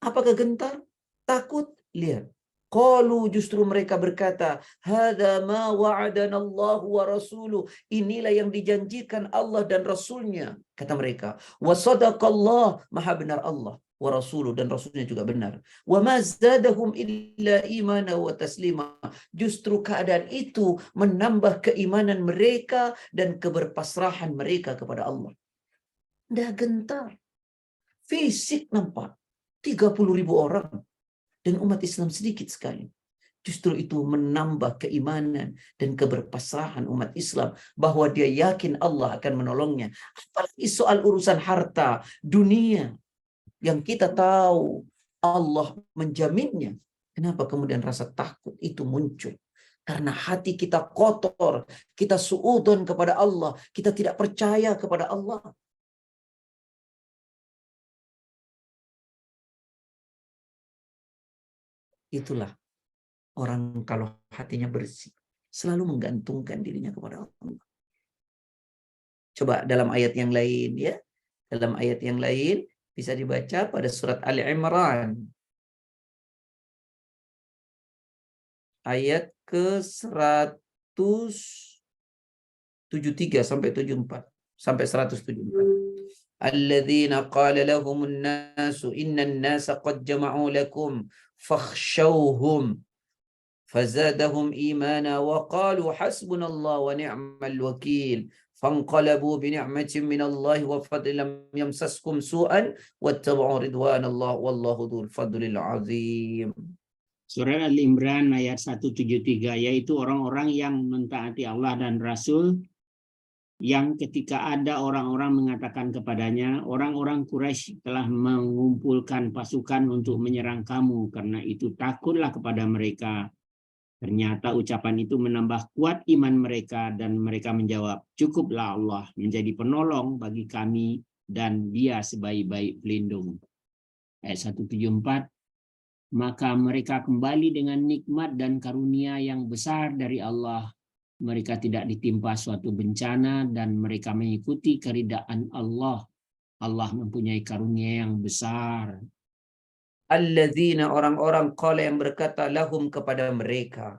Apakah gentar? Takut? Lihat. Qalu, justru mereka berkata, hadza ma wa'adana Allah wa rasuluh. Inilah yang dijanjikan Allah dan Rasulnya. Kata mereka. Wa sadaqallah, maha benar Allah. Wa rasuluh, dan Rasulnya juga benar. Wa ma zadahum illa imana wa taslima. Justru keadaan itu menambah keimanan mereka dan keberpasrahan mereka kepada Allah. Dah gentar. Fisik nampak. 30.000 orang. Dan umat Islam sedikit sekali. Justru itu menambah keimanan dan keberpasrahan umat Islam. Bahwa dia yakin Allah akan menolongnya. Apalagi soal urusan harta, dunia. Yang kita tahu Allah menjaminnya. Kenapa kemudian rasa takut itu muncul? Karena hati kita kotor. Kita suudon kepada Allah. Kita tidak percaya kepada Allah. Itulah orang kalau hatinya bersih, selalu menggantungkan dirinya kepada Allah. Coba dalam ayat yang lain ya. Dalam ayat yang lain bisa dibaca pada surat Ali Imran. Ayat ke 173 sampai 74 sampai 174. Alladzina qala lahumun nasu innan nasa qad jama'u lakum fakhshawhum fazadahum imana wa qalu hasbunallahu wa ni'mal wakil fanqalabu bi ni'matin minallahi wa fadlin lam yamsaskum su'an wattaba'u ridwanallah wallahu dzul fadlil azim. Surat Al-Imran ayat 173, yaitu orang-orang yang mentaati Allah dan Rasul, yang ketika ada orang-orang mengatakan kepadanya, orang-orang Quraisy telah mengumpulkan pasukan untuk menyerang kamu, karena itu takutlah kepada mereka Ternyata ucapan itu menambah kuat iman mereka dan mereka menjawab, cukuplah Allah menjadi penolong bagi kami dan Dia sebaik-baik pelindung. Ayat 174, maka mereka kembali dengan nikmat dan karunia yang besar dari Allah. Mereka tidak ditimpa suatu bencana dan mereka mengikuti keridaan Allah. Allah mempunyai karunia yang besar. Alladzina orang-orang qala yang berkata lahum kepada mereka.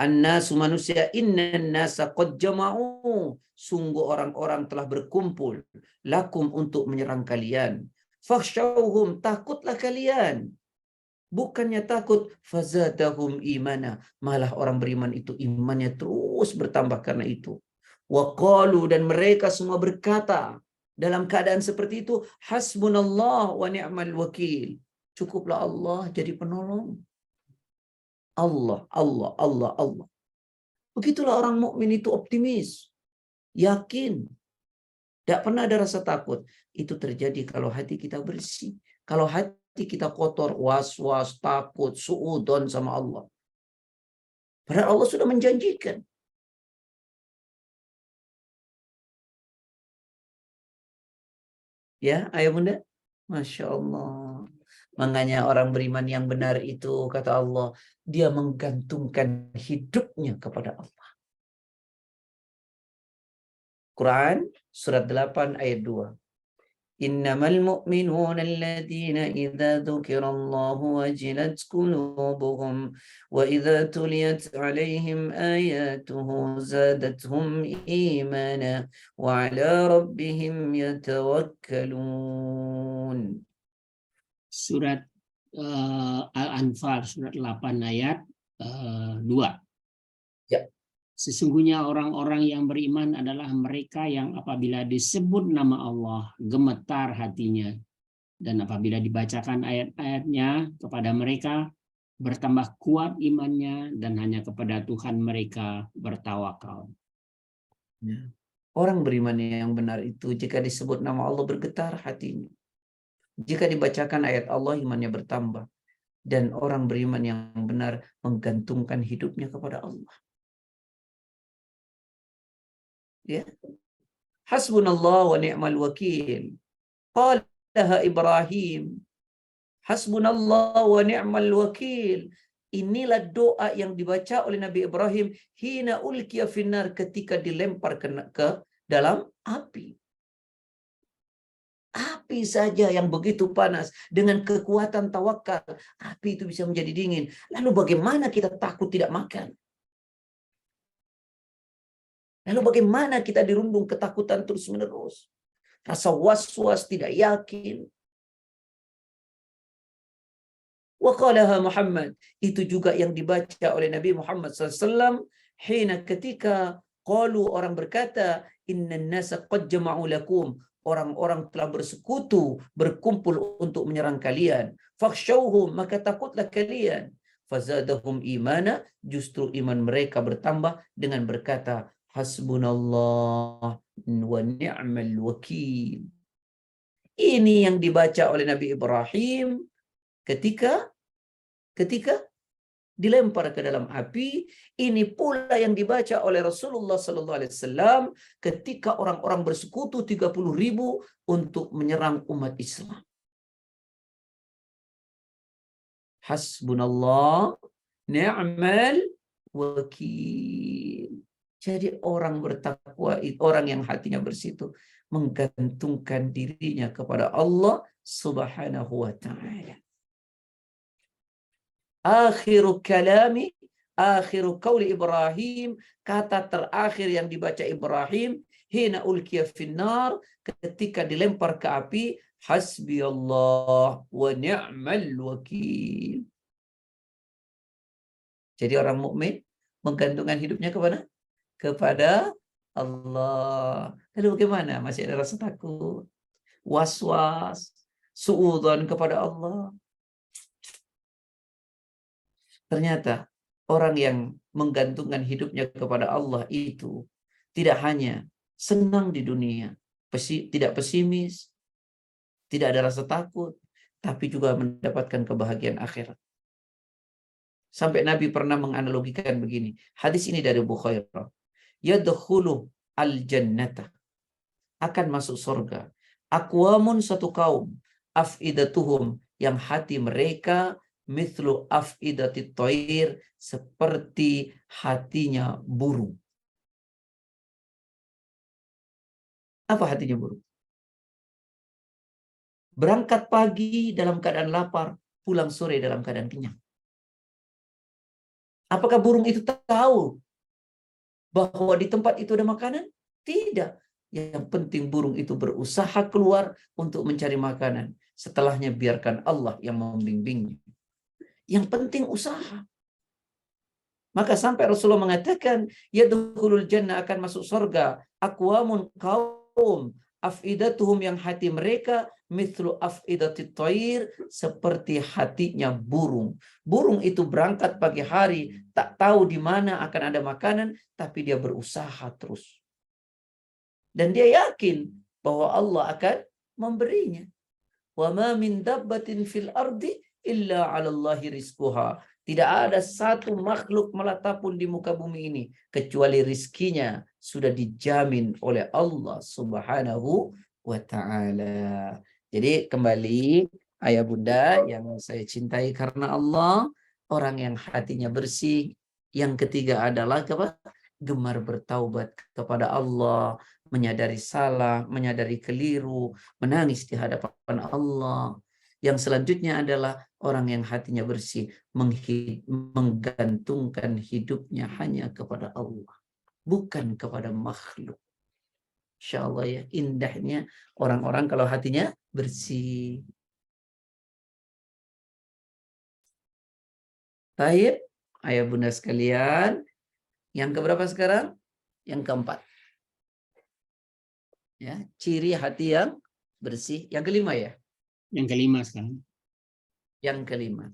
An-nasu manusia, innan nasa qad jama'u. Sungguh orang-orang telah berkumpul lakum untuk menyerang kalian. Fakhshawhum, takutlah kalian. Bukannya takut, fazadahum imana. Malah orang beriman itu imannya terus bertambah karena itu. Wa qalu, dan mereka semua berkata dalam keadaan seperti itu, hasbunallah wa ni'mal wakil. Cukuplah Allah jadi penolong. Allah, Allah, Allah, Allah. Begitulah orang mukmin itu optimis, yakin, tidak pernah ada rasa takut. Itu terjadi kalau hati kita bersih. Kalau hati kita kotor, was-was, takut, suudon sama Allah. Padahal Allah sudah menjanjikan. Ya, ayah bunda? Masya Allah. Makanya orang beriman yang benar itu, kata Allah, dia menggantungkan hidupnya kepada Allah. Quran surat 8 ayat 2. Innamal mu'minuna alladhina idza dzukirallahu wajilat qulubuhum wa idza tuliyat 'alaihim ayatuhu zadatuhum imana wa 'ala rabbihim yatawakkalun. Surat Al-Anfal surat 8 ayat 2. Ya. Sesungguhnya orang-orang yang beriman adalah mereka yang apabila disebut nama Allah gemetar hatinya, dan apabila dibacakan ayat-ayatnya kepada mereka bertambah kuat imannya dan hanya kepada Tuhan mereka bertawakal. Ya. Orang beriman yang benar itu jika disebut nama Allah bergetar hatinya. Jika dibacakan ayat Allah imannya bertambah. Dan orang beriman yang benar menggantungkan hidupnya kepada Allah. Ya. Hasbunallah wa ni'mal wakil. Qalaha Ibrahim. Hasbunallah wa ni'mal wakil. Inilah doa yang dibaca oleh Nabi Ibrahim hina ulqiya finnar, ketika dilempar ke dalam api. Api saja yang begitu panas, dengan kekuatan tawakal, api itu bisa menjadi dingin. Lalu bagaimana kita takut tidak makan? Lalu bagaimana kita dirundung ketakutan terus-menerus? Rasa was-was, tidak yakin. Wa qalaha Muhammad, itu juga yang dibaca oleh Nabi Muhammad SAW hina ketika qalu, orang berkata, innan nasa qad jama'u lakum, orang-orang telah bersekutu, berkumpul untuk menyerang kalian. Fakhshawhum, maka takutlah kalian. Fazadahum imana, justru iman mereka bertambah dengan berkata, hasbunallah wa ni'mal wakil. Ini yang dibaca oleh Nabi Ibrahim ketika dilempar ke dalam api. Ini pula yang dibaca oleh Rasulullah SAW ketika orang-orang bersekutu 30.000 untuk menyerang umat Islam. Hasbunallah ni'mal wakil. Jadi orang bertakwa, orang yang hatinya bersih itu menggantungkan dirinya kepada Allah Subhanahu wa ta'ala. Akhiru kalami, akhiru qauli Ibrahim, kata terakhir yang dibaca Ibrahim, hina ulqiya finnar, ketika dilempar ke api, hasbi Allah wa ni'mal wakil. Jadi orang mukmin menggantungkan hidupnya kepada Allah. Lalu bagaimana? Masih ada rasa takut, was-was, suudzon kepada Allah. Ternyata orang yang menggantungkan hidupnya kepada Allah itu tidak hanya senang di dunia, tidak pesimis, tidak ada rasa takut, tapi juga mendapatkan kebahagiaan akhirat. Sampai Nabi pernah menganalogikan begini. Hadis ini dari Bukhari. Yadkhulu al-jannata, akan masuk surga. Aqwamun, satu kaum, afidatuhum, yang hati mereka mithlu afidatit thair, seperti hatinya burung. Apa hatinya burung? Berangkat pagi dalam keadaan lapar, pulang sore dalam keadaan kenyang. Apakah burung itu tahu bahwa di tempat itu ada makanan? Tidak. Yang penting burung itu berusaha keluar untuk mencari makanan. Setelahnya biarkan Allah yang membimbingnya. Yang penting usaha. Maka sampai Rasulullah mengatakan, yadkhulul jannah, akan masuk surga, aqwamun, kaum, afidatuhum, yang hati mereka mithlu afidatit thair, seperti hatinya burung. Burung itu berangkat pagi hari, tak tahu di mana akan ada makanan, tapi dia berusaha terus. Dan dia yakin bahwa Allah akan memberinya. Wa ma min dabbatin fil ardi illa 'ala Allahi rizquha. Tidak ada satu makhluk melata pun di muka bumi ini kecuali rizkinya sudah dijamin oleh Allah Subhanahu wa ta'ala. Jadi kembali ayah bunda yang saya cintai karena Allah, orang yang hatinya bersih. Yang ketiga adalah apa? Gemar bertaubat kepada Allah, menyadari salah, menyadari keliru, menangis di hadapan Allah. Yang selanjutnya adalah orang yang hatinya bersih, menggantungkan hidupnya hanya kepada Allah, bukan kepada makhluk. Insya Allah ya, indahnya orang-orang kalau hatinya bersih. Baik, ayah bunda sekalian, yang keberapa sekarang? Yang keempat. Ya, ciri hati yang bersih. Yang kelima ya? Yang kelima sekarang. Yang kelima.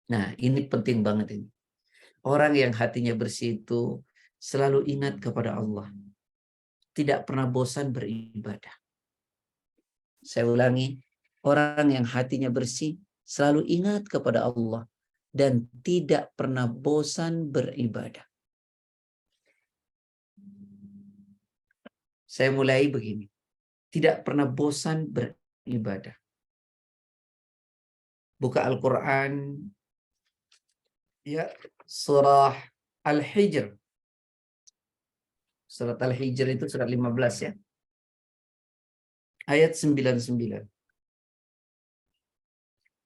Nah, ini penting banget ini. Orang yang hatinya bersih itu selalu ingat kepada Allah. Tidak pernah bosan beribadah. Saya ulangi, orang yang hatinya bersih selalu ingat kepada Allah dan tidak pernah bosan beribadah. Saya mulai begini. Tidak pernah bosan beribadah. Buka Al-Quran, ya, surah Al-Hijr. Surat Al-Hijr itu surat 15 ya. Ayat 99.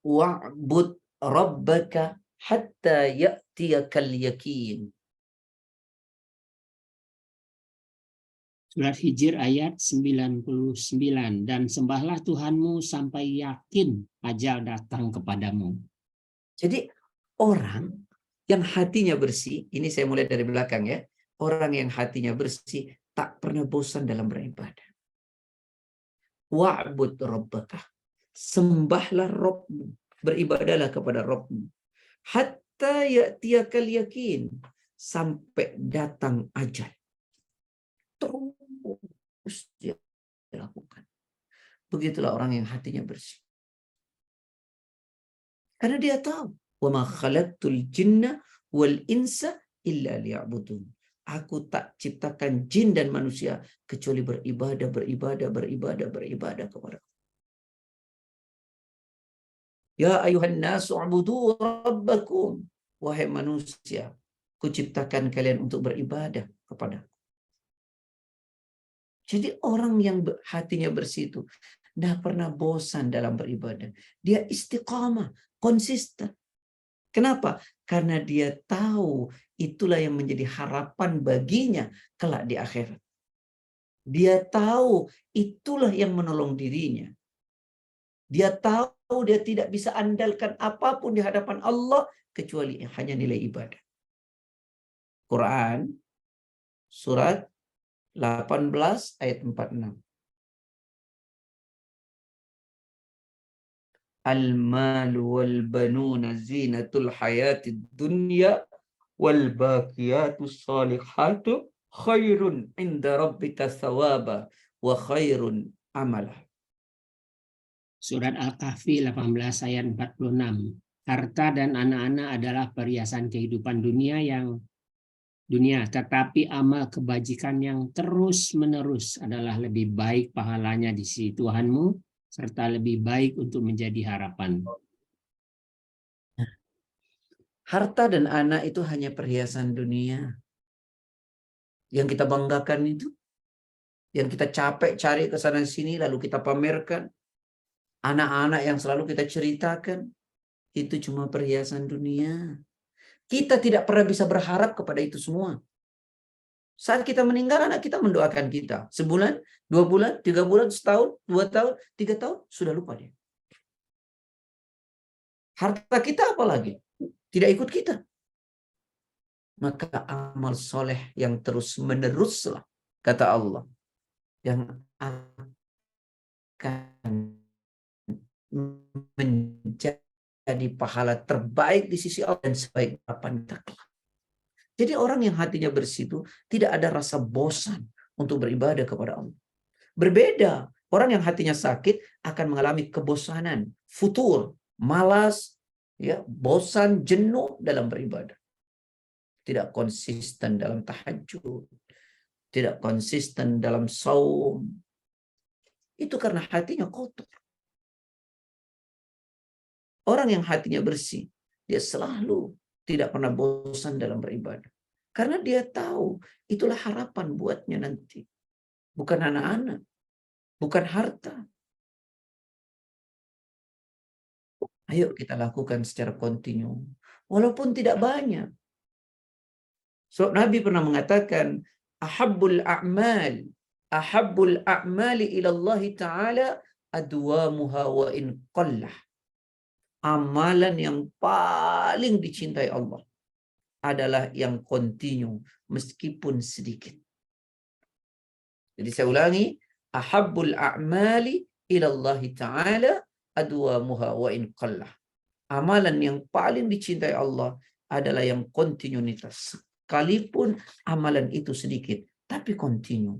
Wa'bud rabbaka hatta ya'tiyakal yakin. Surat Hijr ayat 99. Dan sembahlah Tuhanmu sampai yakin ajal datang kepadamu. Jadi orang yang hatinya bersih, ini saya mulai dari belakang ya. Orang yang hatinya bersih tak pernah bosan dalam beribadah. Wa'bud rabbaka. Sembahlah Rabbmu. Beribadahlah kepada Rabbmu. Hatta ya'tiyakal yakin. Sampai datang ajal. Terus dia lakukan. Begitulah orang yang hatinya bersih. Karena dia tahu, wa ma khalaqtul jinna wal insa illa liya'budun. Aku tak ciptakan jin dan manusia kecuali beribadah kepada Allah. Ya ayuhan nasu ubudu rabbakum. Wahai manusia, kuciptakan kalian untuk beribadah kepada. Jadi orang yang hatinya bersih itu tidak pernah bosan dalam beribadah. Dia istiqamah, konsisten. Kenapa? Karena dia tahu itulah yang menjadi harapan baginya kelak di akhirat. Dia tahu itulah yang menolong dirinya. Dia tahu dia tidak bisa andalkan apapun di hadapan Allah kecuali hanya nilai ibadah. Quran surat 18 ayat 46. Al-malu wal banuna zinatul hayatid dunya wal baqiyatus salihatu khairun inda rabbika thawaba wa khairun amala. Surat Al-Kahfi 18 ayat 46. Harta dan anak-anak adalah perhiasan kehidupan dunia, tetapi amal kebajikan yang terus-menerus adalah lebih baik pahalanya di sisi Tuhanmu, serta lebih baik untuk menjadi harapan. Harta dan anak itu hanya perhiasan dunia. Yang kita banggakan itu, yang kita capek cari ke sana sini lalu kita pamerkan, anak-anak yang selalu kita ceritakan, itu cuma perhiasan dunia. Kita tidak pernah bisa berharap kepada itu semua. Saat kita meninggal, anak kita mendoakan kita. Sebulan, 2 bulan, 3 bulan, setahun, 2 tahun, 3 tahun, sudah lupa dia. Harta kita apa lagi? Tidak ikut kita. Maka amal soleh yang terus meneruslah, kata Allah, yang akan menjadi pahala terbaik di sisi Allah dan sebaik harapan kita. Jadi orang yang hatinya bersih itu tidak ada rasa bosan untuk beribadah kepada Allah. Berbeda, orang yang hatinya sakit akan mengalami kebosanan, futur, malas, ya, bosan, jenuh dalam beribadah. Tidak konsisten dalam tahajud, tidak konsisten dalam saum. Itu karena hatinya kotor. Orang yang hatinya bersih, dia selalu tidak pernah bosan dalam beribadah. Karena dia tahu itulah harapan buatnya nanti. Bukan anak-anak, bukan harta. Ayo kita lakukan secara kontinu. Walaupun tidak banyak. So, Nabi pernah mengatakan, ahabbul a'mali ilallahi ta'ala adwamuha wa in qallah. Amalan yang paling dicintai Allah adalah yang kontinu meskipun sedikit. Jadi saya ulangi, ahabbul a'mali ilallahi ta'ala adwamuha wa in qallah. Amalan yang paling dicintai Allah adalah yang kontinuitas. Sekalipun amalan itu sedikit, tapi kontinu.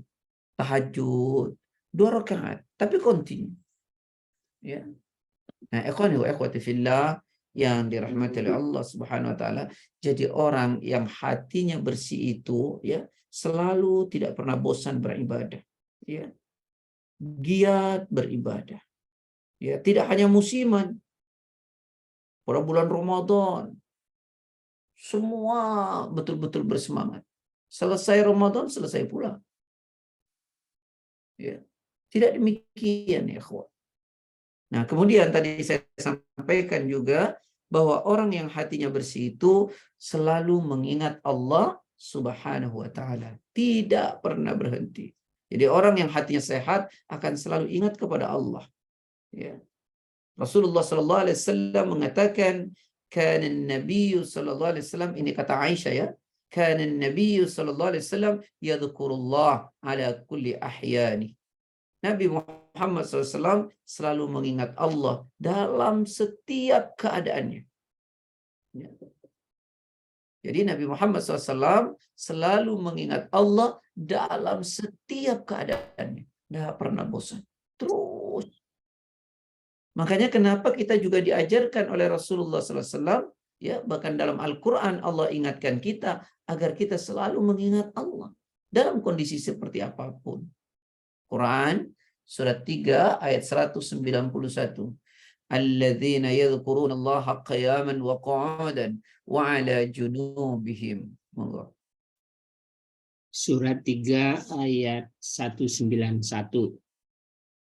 Tahajud 2 rakaat, tapi kontinu. Ya. Nah, ikhwani wa ikhwati fillah yang dirahmati oleh Allah Subhanahu wa taala, jadi orang yang hatinya bersih itu ya selalu tidak pernah bosan beribadah. Ya. Giat beribadah. Ya, tidak hanya musiman. Pada bulan Ramadan semua betul-betul bersemangat. Selesai Ramadan selesai pula. Ya. Tidak demikian ya ikhwan. Nah, kemudian tadi saya sampaikan juga bahwa orang yang hatinya bersih itu selalu mengingat Allah Subhanahu wa taala, tidak pernah berhenti. Jadi orang yang hatinya sehat akan selalu ingat kepada Allah. Ya. Rasulullah sallallahu alaihi wasallam mengatakan, kana an-nabiy sallallahu alaihi wasallam, ini kata Aisyah ya, kana an-nabiy sallallahu alaihi wasallam yadhkurullah ala kulli ahyani. Nabi Muhammad SAW selalu mengingat Allah dalam setiap keadaannya. Ya. Jadi Nabi Muhammad SAW selalu mengingat Allah dalam setiap keadaannya. Tidak pernah bosan. Terus. Makanya kenapa kita juga diajarkan oleh Rasulullah SAW, ya, bahkan dalam Al-Quran Allah ingatkan kita agar kita selalu mengingat Allah dalam kondisi seperti apapun. Quran surat 3 ayat 191. Alladzina yadhkuruna Allaha qiyaman wa qu'udan wa 'ala junubihim. Surat 3 ayat 191.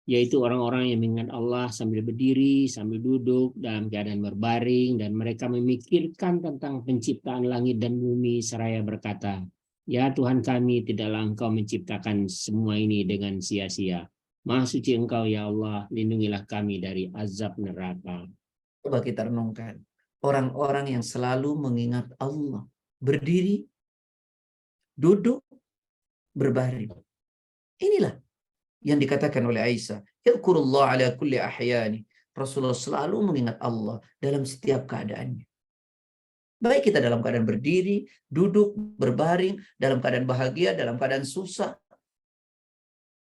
Yaitu orang-orang yang mengingat Allah sambil berdiri, sambil duduk, dalam keadaan berbaring, dan mereka memikirkan tentang penciptaan langit dan bumi seraya berkata, ya Tuhan kami, tidaklah Engkau menciptakan semua ini dengan sia-sia. Maha suci Engkau ya Allah, lindungilah kami dari azab neraka. Coba kita renungkan. Orang-orang yang selalu mengingat Allah. Berdiri, duduk, berbaring. Inilah yang dikatakan oleh Aisyah. Yadhkurullah ala kulli ahyani. Rasulullah selalu mengingat Allah dalam setiap keadaannya. Baik kita dalam keadaan berdiri, duduk, berbaring, dalam keadaan bahagia, dalam keadaan susah.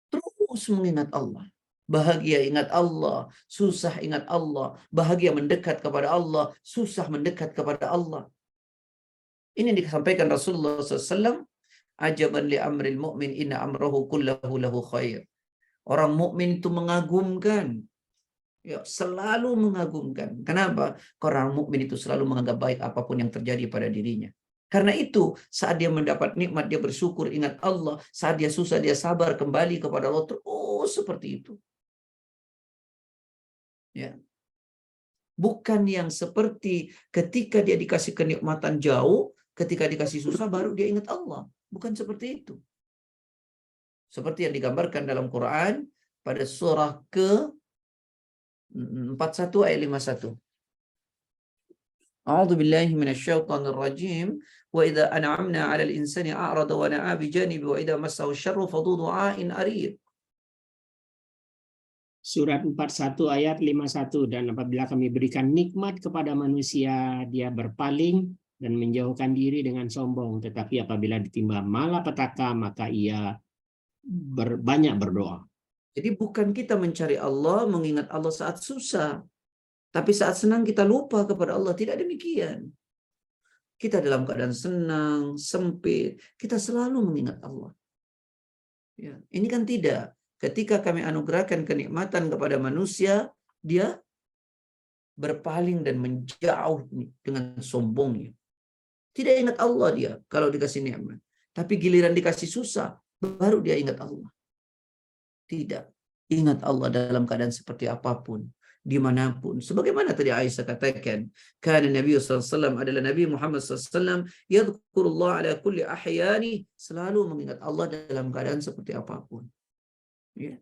Terus mengingat Allah. Bahagia ingat Allah, susah ingat Allah. Bahagia mendekat kepada Allah, susah mendekat kepada Allah. Ini yang disampaikan Rasulullah SAW. Ajaban li amril mu'min inna amrahu kullahu lahu khair. Orang mukmin itu mengagumkan. Ya, selalu mengagumkan. Kenapa? Karena orang mukmin itu selalu menganggap baik apapun yang terjadi pada dirinya. Karena itu, saat dia mendapat nikmat, dia bersyukur, ingat Allah. Saat dia susah, dia sabar, kembali kepada Allah. Terus seperti itu. Ya. Bukan yang seperti ketika dia dikasih kenikmatan jauh, ketika dikasih susah baru dia ingat Allah. Bukan seperti itu. Seperti yang digambarkan dalam Quran pada surah ke 41 ayat 51. A'udzu billahi minasyaitonir rajim. Wa idza an'amna 'alal insani a'rada wa na'a bi janibi wa idza massahu syarru fadhu du'ain arid. Surat 41 ayat 51, dan apabila kami berikan nikmat kepada manusia, dia berpaling dan menjauhkan diri dengan sombong. Tetapi apabila ditimpa malapetaka, maka ia banyak berdoa. Jadi bukan kita mencari Allah, mengingat Allah saat susah. Tapi saat senang kita lupa kepada Allah. Tidak demikian. Kita dalam keadaan senang, sempit, kita selalu mengingat Allah. Ya, ini kan tidak. Ketika kami anugerahkan kenikmatan kepada manusia, dia berpaling dan menjauh dengan sombongnya. Tidak ingat Allah dia kalau dikasih nikmat. Tapi giliran dikasih susah, baru dia ingat Allah. Tidak. Ingat Allah dalam keadaan seperti apapun, dimanapun. Sebagaimana tadi Aisyah katakan, karena Nabi SAW adalah Nabi Muhammad SAW, yadhkurullah ala kulli ahyani, selalu mengingat Allah dalam keadaan seperti apapun. Ya.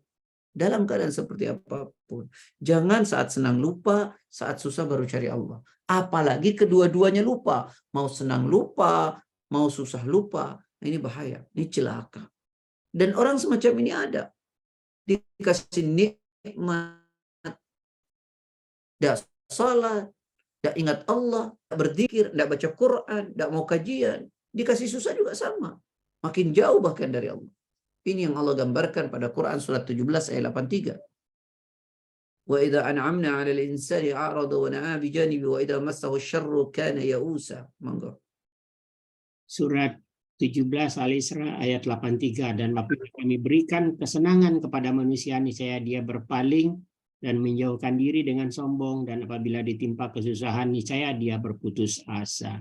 Dalam keadaan seperti apapun. Jangan saat senang lupa, saat susah baru cari Allah. Apalagi kedua-duanya lupa. Mau senang lupa, mau susah lupa. Ini bahaya, ini celaka. Dan orang semacam ini ada. Dikasih nikmat, tidak salat, tidak ingat Allah, tidak berzikir, tidak baca Quran, tidak mau kajian. Dikasih susah juga sama. Makin jauh bahkan dari Allah. Ini yang Allah gambarkan pada Quran surat 17 ayat 83. Wa idza an'amna 'alal insani a'rada wa na'a bi janibi wa idza massahu syarru kana ya'usa. Monggo. Surat 17 Al-Isra ayat 83, dan apabila kami berikan kesenangan kepada manusia, niscaya dia berpaling dan menjauhkan diri dengan sombong, dan apabila ditimpa kesusahan, niscaya dia berputus asa.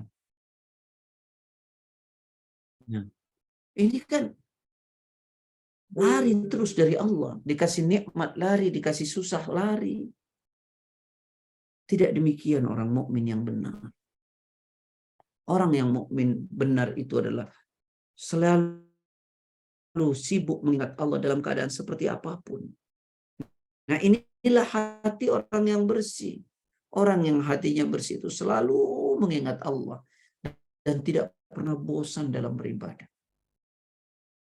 Nah, ini kan lari terus dari Allah. Dikasih nikmat lari, dikasih susah lari. Tidak demikian orang mukmin yang benar. Orang yang mukmin benar itu adalah selalu sibuk mengingat Allah dalam keadaan seperti apapun. Nah, inilah hati orang yang bersih. Orang yang hatinya bersih itu selalu mengingat Allah dan tidak pernah bosan dalam beribadah.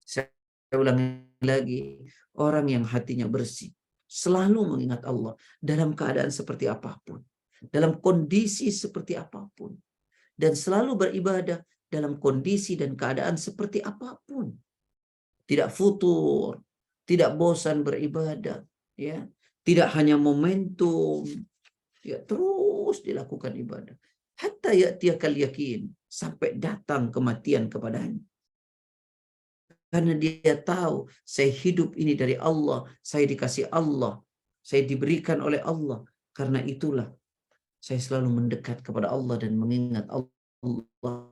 Saya ulangi lagi, orang yang hatinya bersih selalu mengingat Allah dalam keadaan seperti apapun, dalam kondisi seperti apapun, dan selalu beribadah dalam kondisi dan keadaan seperti apapun. Tidak futur, tidak bosan beribadah, ya. Tidak hanya momentum, ya, terus dilakukan ibadah. Hatta ya'tiyakal yakin, sampai datang kematian kepadanya. Karena dia tahu, saya hidup ini dari Allah, saya dikasih Allah, saya diberikan oleh Allah. Karena itulah saya selalu mendekat kepada Allah dan mengingat Allah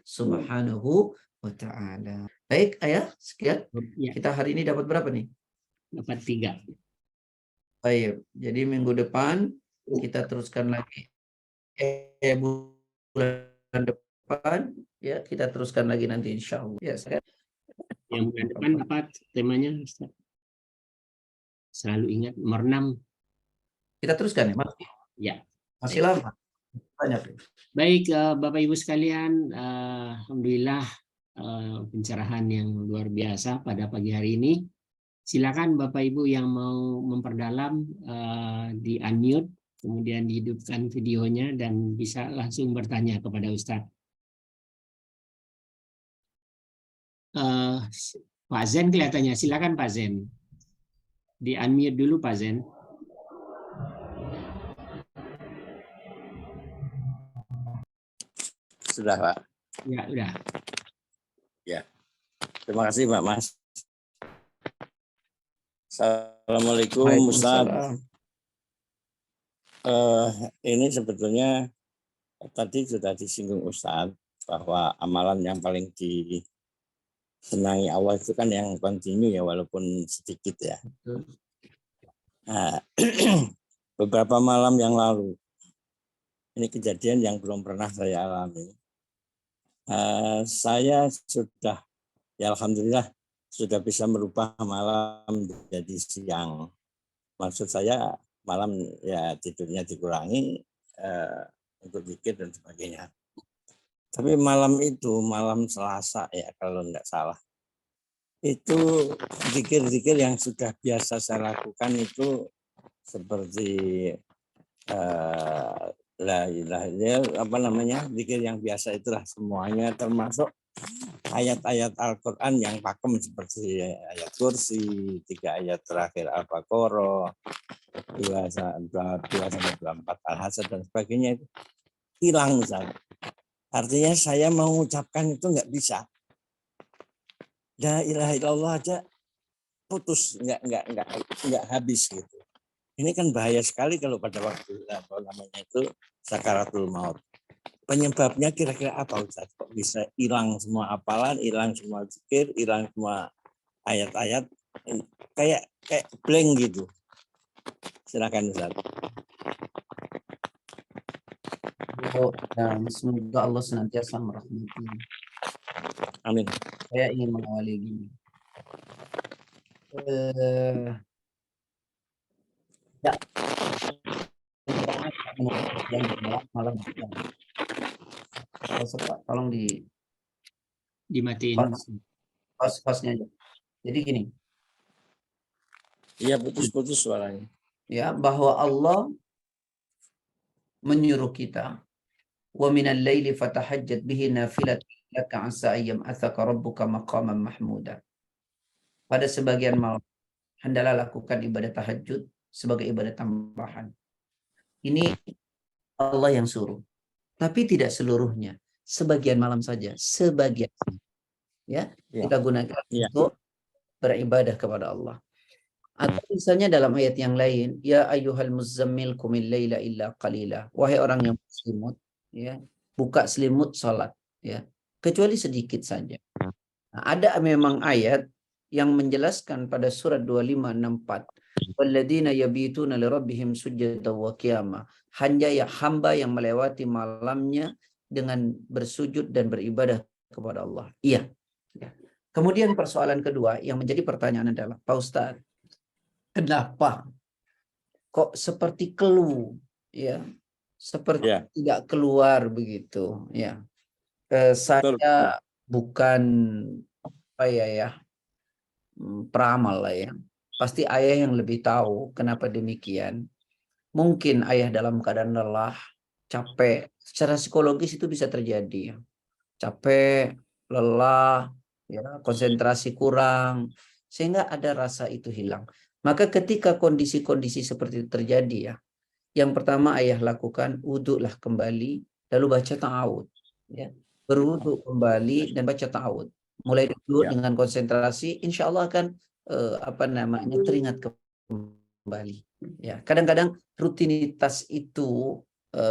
Subhanahu wa ta'ala. Baik, Ayah, sekian. Ya, Kita hari ini dapat berapa nih? dapat 3. Baik, jadi minggu depan kita teruskan lagi. Bulan depan ya kita teruskan lagi nanti insya Allah. Ya, sekian. Yang bulan depan apa temanya, Ustaz? Selalu ingat nomor 6. Kita teruskan ya, Mas. Ya. Masih lama. Banyak. Baik, Bapak Ibu sekalian, alhamdulillah pencerahan yang luar biasa pada pagi hari ini. Silakan Bapak Ibu yang mau memperdalam di unmute, kemudian dihidupkan videonya dan bisa langsung bertanya kepada Ustadz. Pak Zen kelihatannya, silakan Pak Zen. Di unmute dulu Pak Zen. Sudah, Pak. Ya, udah. Ya. Terima kasih, Pak Mas. Assalamualaikum, Ustaz. Waalaikumsalam. Ini sebetulnya tadi sudah disinggung Ustaz bahwa amalan yang paling disenangi Allah itu kan yang kontinu ya, walaupun sedikit ya. Nah, beberapa malam yang lalu, ini kejadian yang belum pernah saya alami. Saya sudah, ya alhamdulillah, sudah bisa merubah malam jadi siang. Maksud saya malam ya tidurnya dikurangi untuk zikir dan sebagainya. Tapi malam itu, malam Selasa ya kalau enggak salah, itu zikir-zikir yang sudah biasa saya lakukan itu seperti la ilaha illallah, apa namanya, zikir yang biasa itulah semuanya, termasuk ayat-ayat Al-Quran yang pakem seperti ayat kursi, 3 ayat terakhir Al-Baqarah, 2-24 Al-Hasr dan sebagainya itu hilang misalnya. Artinya saya mau mengucapkan itu nggak bisa. La ilaha illallah aja putus, nggak habis gitu. Ini kan bahaya sekali kalau pada waktu apa namanya itu sakaratul maut. Penyebabnya kira-kira apa Ustaz? Kok bisa hilang semua hafalan, hilang semua zikir, hilang semua ayat-ayat, kayak blank gitu. Silakan Ustaz. Dan semoga Allah senantiasa merahmati. Amin. Saya ingin mengawali gini. Ya, yang malam tolong di Dimatiin. pas-pasnya aja. Jadi gini. Iya, putus-putus suaranya. Ya, bahwa Allah menyuruh kita, wa minal laili fatahajjat bihi nafilatan laka asa ayyam athaka rabbuka maqaman mahmuda. Pada sebagian malam hendaklah lakukan ibadah tahajud sebagai ibadah tambahan. Ini Allah yang suruh, tapi tidak seluruhnya, sebagian malam saja, sebagian. Ya, kita gunakan untuk beribadah kepada Allah. Atau misalnya dalam ayat yang lain, ya ayyuhal muzammil qumil laila illa qalila. Wahai orang yang berselimut, ya, buka selimut salat, ya, kecuali sedikit saja. Nah, ada memang ayat yang menjelaskan pada surat 2564, walladzina yabituna lirabbihim sujjatan wa qiyama. Hamba yang melewati malamnya dengan bersujud dan beribadah kepada Allah. Iya. Ya. Kemudian persoalan kedua yang menjadi pertanyaan adalah, Pak Ustadz, kenapa kok seperti keluh, ya, seperti tidak keluar begitu, ya. Saya bukan apa ya peramal lah ya. Pasti ayah yang lebih tahu kenapa demikian. Mungkin ayah dalam keadaan lelah, capek. Secara psikologis itu bisa terjadi. Capek, lelah, ya, konsentrasi kurang, sehingga ada rasa itu hilang. Maka ketika kondisi-kondisi seperti itu terjadi ya, yang pertama ayah lakukan, wudhulah kembali, lalu baca ta'awud. Ya. Berwudhu kembali dan baca ta'awud. Mulai dulu dengan konsentrasi, insya Allah akan teringat kembali. Ya, kadang-kadang rutinitas itu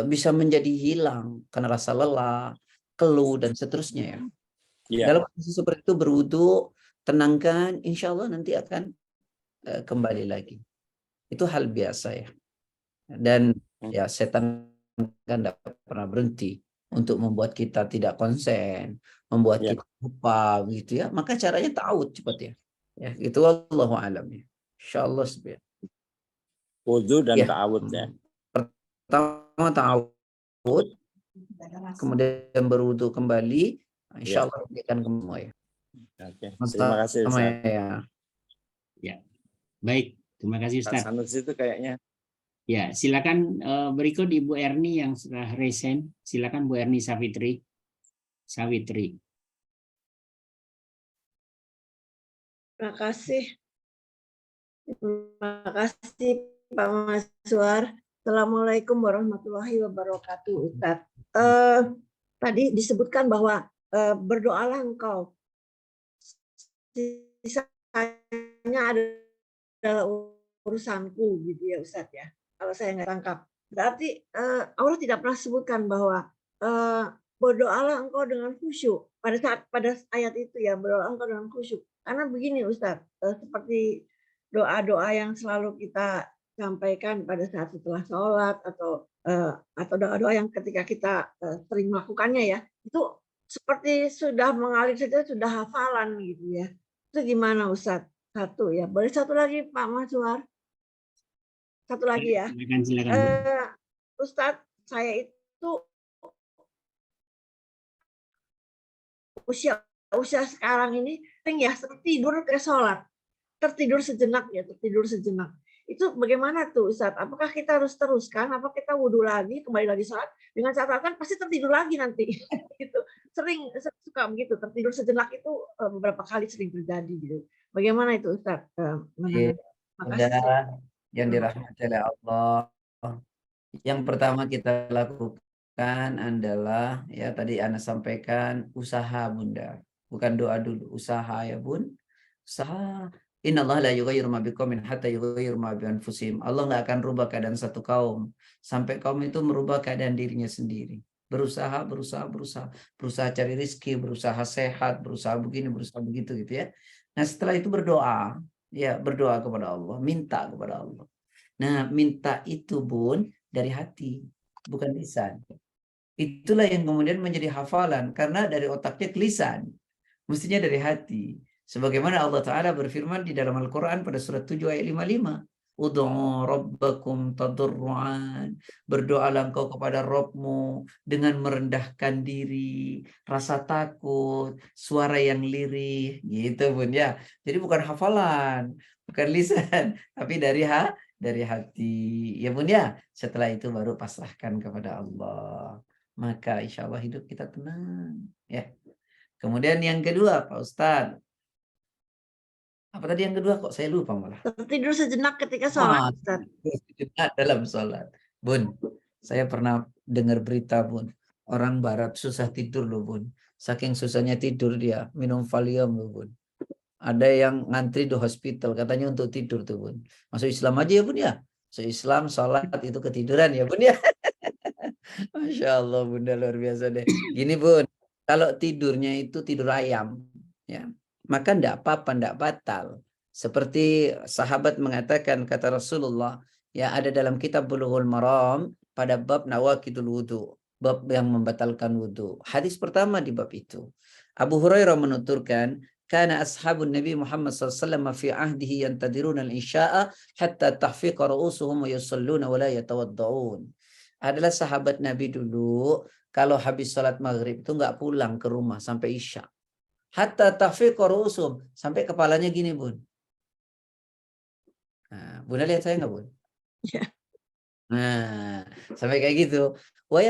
bisa menjadi hilang karena rasa lelah, keluh dan seterusnya ya. Dalam kondisi seperti itu berwudhu, tenangkan, insya Allah nanti akan kembali lagi. Itu hal biasa ya. Dan ya setan kan tidak pernah berhenti untuk membuat kita tidak konsen, membuat kita lupa gitu ya. Maka caranya ta'awud cepat ya. Ya, itu wallahu a'lam ya. Insyaallah sebenarnya. Wudu dan ta'awud ya. Pertama ta'awud, kemudian berwudu kembali, insyaallah akan kembali ya. Oke. Terima kasih Ustaz. Ya. Baik, terima kasih Ustaz. Sanusi itu kayaknya. Ya, silakan berikut Ibu Erni yang sudah resen. Silakan Bu Erni Savitri. Terima kasih. Terima kasih Pak Maswar. Assalamualaikum warahmatullahi wabarakatuh, Ustaz. Tadi disebutkan bahwa berdoalah engkau. Sisanya adalah urusanku, gitu ya Ustaz ya. Kalau saya nggak tangkap. Berarti Allah tidak pernah sebutkan bahwa berdoalah engkau dengan khusyuk. Pada ayat itu ya, berdoa engkau dengan khusyuk. Karena begini Ustaz, seperti doa-doa yang selalu kita sampaikan pada saat setelah sholat atau doa-doa yang ketika kita sering melakukannya ya, itu seperti sudah mengalir saja, sudah hafalan gitu ya. Itu gimana Ustaz? Satu ya. Boleh satu lagi Pak Maswar? Satu lagi ya. Silakan. Ustaz, saya itu usia sekarang ini sering ya tertidur ke sholat. Tertidur sejenak. Itu bagaimana tuh Ustaz? Apakah kita harus teruskan? Apa kita wudhu lagi, kembali lagi sholat? Dengan catatan pasti tertidur lagi nanti. Gitu. Sering suka begitu, tertidur sejenak itu beberapa kali sering terjadi gitu. Bagaimana itu Ustaz? Makasih. Yang dirahmati oleh Allah. Yang pertama kita lakukan adalah ya tadi Ana sampaikan usaha Bunda. Bukan doa dulu, usaha ya Bun. Usaha. Innallaha la yughayyiru ma biqaumin hatta yughayyiru ma bi anfusihim. Allah nggak akan rubah keadaan satu kaum sampai kaum itu merubah keadaan dirinya sendiri. Berusaha cari rezeki, berusaha sehat, berusaha begini, berusaha begitu gitu ya. Nah, setelah itu berdoa, ya berdoa kepada Allah, minta kepada Allah. Nah, minta itu Bun dari hati, bukan lisan. Itulah yang kemudian menjadi hafalan karena dari otaknya ke lisan. Mestinya dari hati. Sebagaimana Allah Ta'ala berfirman di dalam Al-Quran pada surat 7 ayat 55. Ud'u rabbakum tadarru'an. Berdoalah engkau kepada Rabbmu dengan merendahkan diri, rasa takut, suara yang lirih, gitu Bun ya. Jadi bukan hafalan, bukan lisan, tapi dari hati. Ya Bun ya. Setelah itu baru pasrahkan kepada Allah. Maka insya Allah hidup kita tenang. Ya. Kemudian yang kedua Pak Ustadz. Apa tadi yang kedua kok saya lupa malah. Tertidur sejenak ketika sholat. Sejenak dalam sholat. Bun, saya pernah dengar berita Bun. Orang barat susah tidur loh Bun. Saking susahnya tidur dia minum Valium loh Bun. Ada yang ngantri di hospital katanya untuk tidur tuh Bun. Masuk Islam aja ya Bun ya. Masuk Islam sholat itu ketiduran ya Bun ya. Masya Allah Bunda luar biasa deh. Gini Bun, kalau tidurnya itu tidur ayam ya. Maka tidak apa-apa, tidak batal. Seperti sahabat mengatakan, kata Rasulullah, ya ada dalam kitab Bulughul Maram pada bab nawaqidul wudu, bab yang membatalkan wudu. Hadis pertama di bab itu. Abu Hurairah menuturkan, kana ashabun Nabi Muhammad SAW fi ahdihi yantadiruna al-isya'a hatta tahfiqa ru'usuhum wa yusalluna wa la yatawadda'un. Adalah sahabat Nabi dulu, kalau habis sholat maghrib itu nggak pulang ke rumah sampai isya. Hatta tahfiqa ru'usum, sampai kepalanya gini Bun. Nah, Bunda lihat saya nggak Bun? Ya. Nah, sampai kayak gitu. Wa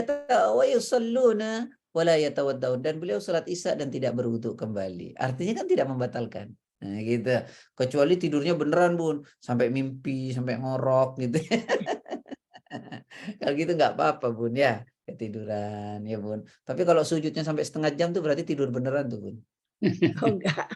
yusalluna wa la yatawaddaun, dan beliau salat isya dan tidak berwudu kembali. Artinya kan tidak membatalkan. Nah, gitu. Kecuali tidurnya beneran Bun, sampai mimpi, sampai ngorok gitu. Kalau gitu nggak apa-apa Bun ya, ketiduran ya Bun. Tapi kalau sujudnya sampai setengah jam tuh berarti tidur beneran tuh Bun. Oh enggak.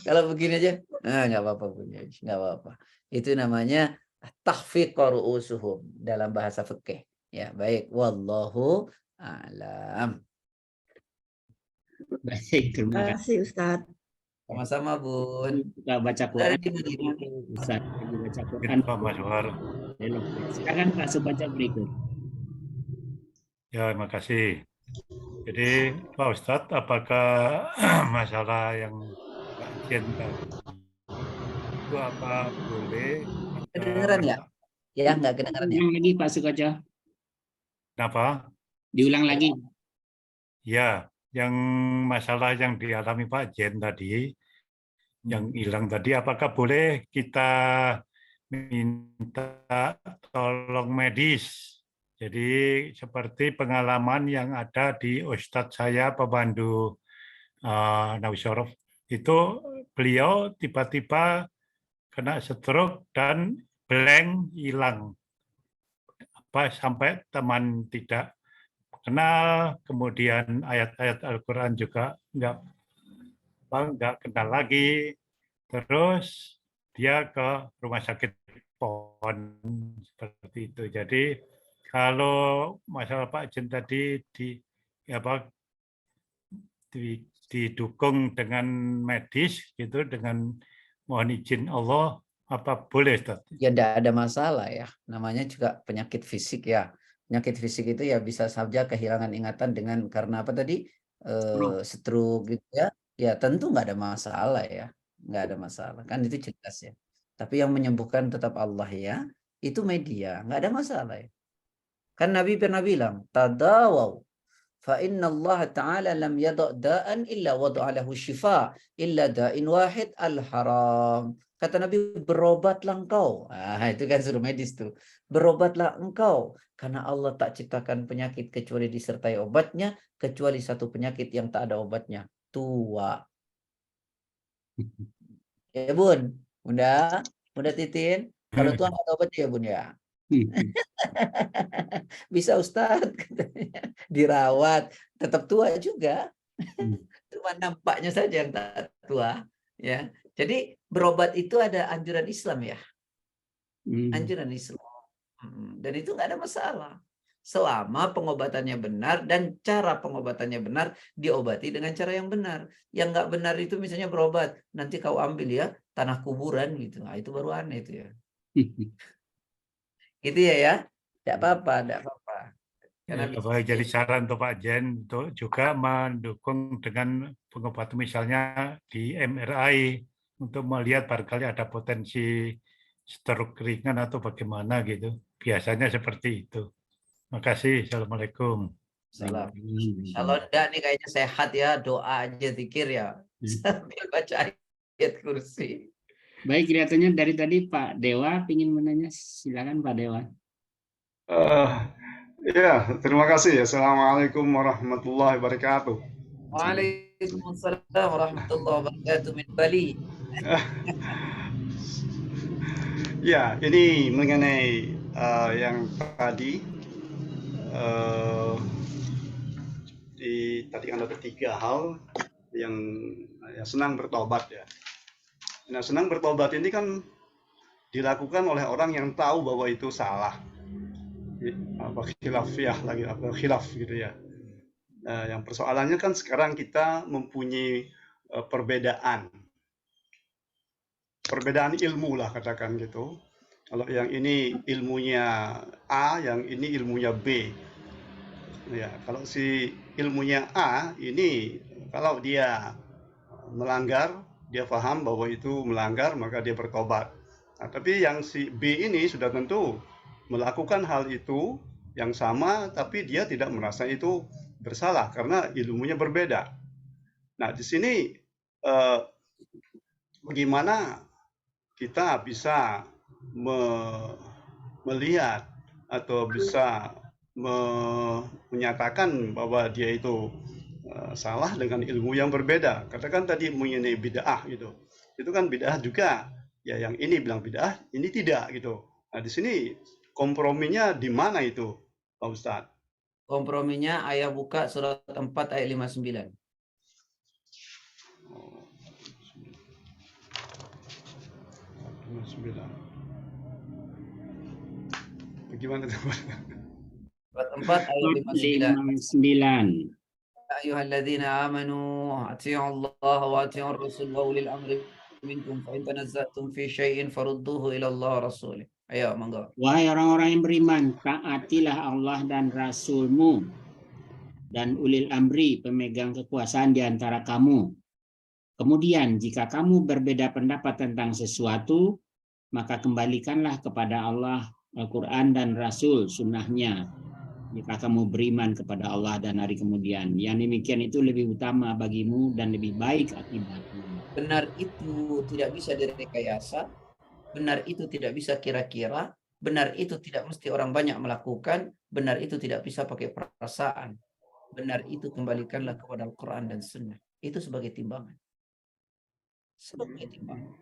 Kalau begini aja, nggak apa-apa Bun, nggak apa-apa. Itu namanya tahfiqa ru'usuhum dalam bahasa fikih. Ya, baik. Wallahu a'lam. Baik, terima Terima kasih Ustaz. Sama-sama Bun. Kita baca Quran. Ustaz lagi baca Quran. Pak Maswar. Silakan Pak Subaca berikut. Ya, terima kasih. Jadi Pak Ustadz, apakah masalah yang Pak Jen tadi itu apa boleh? Kedengeran ya? Ya, nggak kedengeran ya. Diulang lagi Pak Sukoco. Kenapa? Diulang lagi. Ya, yang masalah yang dialami Pak Jen tadi, yang hilang tadi, apakah boleh kita minta tolong medis? Jadi seperti pengalaman yang ada di Ustadz saya pemandu Nawi Shorof, itu beliau tiba-tiba kena stroke dan blank, hilang. Sampai teman tidak kenal, kemudian ayat-ayat Al-Quran juga nggak kenal lagi. Terus dia ke rumah sakit PON seperti itu. Jadi kalau masalah Pak Jen tadi didukung dengan medis gitu, dengan mohon izin Allah, apa boleh Ustaz? Ya tidak ada masalah ya. Namanya juga penyakit fisik ya. Penyakit fisik itu ya bisa saja kehilangan ingatan dengan karena apa tadi stroke gitu ya. Ya tentu nggak ada masalah ya. Nggak ada masalah kan itu jelas ya. Tapi yang menyembuhkan tetap Allah ya. Itu media nggak ada masalah ya. Kan Nabi pernah bilang tadawaw fa inna Allah Ta'ala lam yada' da'an illa wada'a lahu syifa illa da'in wahid al-haram. Kata Nabi, berobatlah engkau. Itu kan suruh medis tuh. Berobatlah engkau. Karena Allah tak ciptakan penyakit kecuali disertai obatnya, kecuali satu penyakit yang tak ada obatnya. Tua. Ya Bun, Bunda Titin. Kalau tua nggak ada obatnya ya Bun ya. Bisa Ustadz katanya dirawat tetap tua juga. Cuma nampaknya saja yang tak tua ya. Jadi berobat itu ada anjuran Islam ya. Anjuran Islam. Dan itu nggak ada masalah. Selama pengobatannya benar dan cara pengobatannya benar, diobati dengan cara yang benar. Yang nggak benar itu misalnya berobat, nanti kau ambil ya tanah kuburan gitu. Nah, itu baru aneh itu ya. Gitu ya. Tidak apa-apa, tidak apa-apa. Karena Baik, jadi saran untuk Pak Jen untuk juga mendukung dengan pengobatan misalnya di MRI untuk melihat barangkali ada potensi stroke ringan atau bagaimana gitu. Biasanya seperti itu. Terima kasih. Assalamualaikum. salam. Kalau enggak nih kayaknya sehat ya, doa aja zikir ya. Sambil baca ayat kursi. Baik, kelihatannya dari tadi Pak Dewa ingin menanya. Silakan Pak Dewa. Ya, terima kasih. Assalamualaikum warahmatullahi wabarakatuh. Waalaikumsalam warahmatullahi wabarakatuh min Bali. Ya, ini mengenai yang tadi tadi kan ada 3 hal yang senang bertobat ya. Nah, senang bertobat ini kan dilakukan oleh orang yang tahu bahwa itu salah. Khilaf gitu ya. Yang persoalannya kan sekarang kita mempunyai perbedaan ilmu lah katakan gitu. Kalau yang ini ilmunya A, yang ini ilmunya B. Ya, kalau si ilmunya A ini kalau dia melanggar, dia paham bahwa itu melanggar, maka dia bertobat. Nah, tapi yang si B ini sudah tentu melakukan hal itu yang sama, tapi dia tidak merasa itu bersalah karena ilmunya berbeda. Nah, di sini bagaimana kita bisa melihat atau bisa menyatakan bahwa dia itu salah dengan ilmu yang berbeda. Katakan tadi mengenai bid'ah gitu. Itu kan bid'ah juga. Ya yang ini bilang bid'ah, ini tidak gitu. Nah, di sini komprominya di mana itu, Pak Ustadz? Komprominya ayah buka surat 4 ayat 59. Bagaimana itu? Surat 4 ayat 59. Ayyuhalladzina amanu atii'u Allah wa atii'ur rasul wa ulil amri minkum fa in tanazza'tum fi syai'in farudduhu ila Allah rasulih. Ayo monggo. Wahai orang-orang yang beriman, taatilah Allah dan Rasul-Mu dan ulil amri, pemegang kekuasaan di antara kamu. Kemudian jika kamu berbeda pendapat tentang sesuatu, maka kembalikanlah kepada Allah, Al-Quran dan Rasul, sunnahnya. Jika kamu beriman kepada Allah dan hari kemudian, yang demikian itu lebih utama bagimu dan lebih baik akibatnya. Benar itu tidak bisa direkayasa, benar itu tidak bisa kira-kira, benar itu tidak mesti orang banyak melakukan, benar itu tidak bisa pakai perasaan. Benar itu kembalikanlah kepada Al-Quran dan Sunnah. Itu sebagai timbangan. Sebagai timbangan.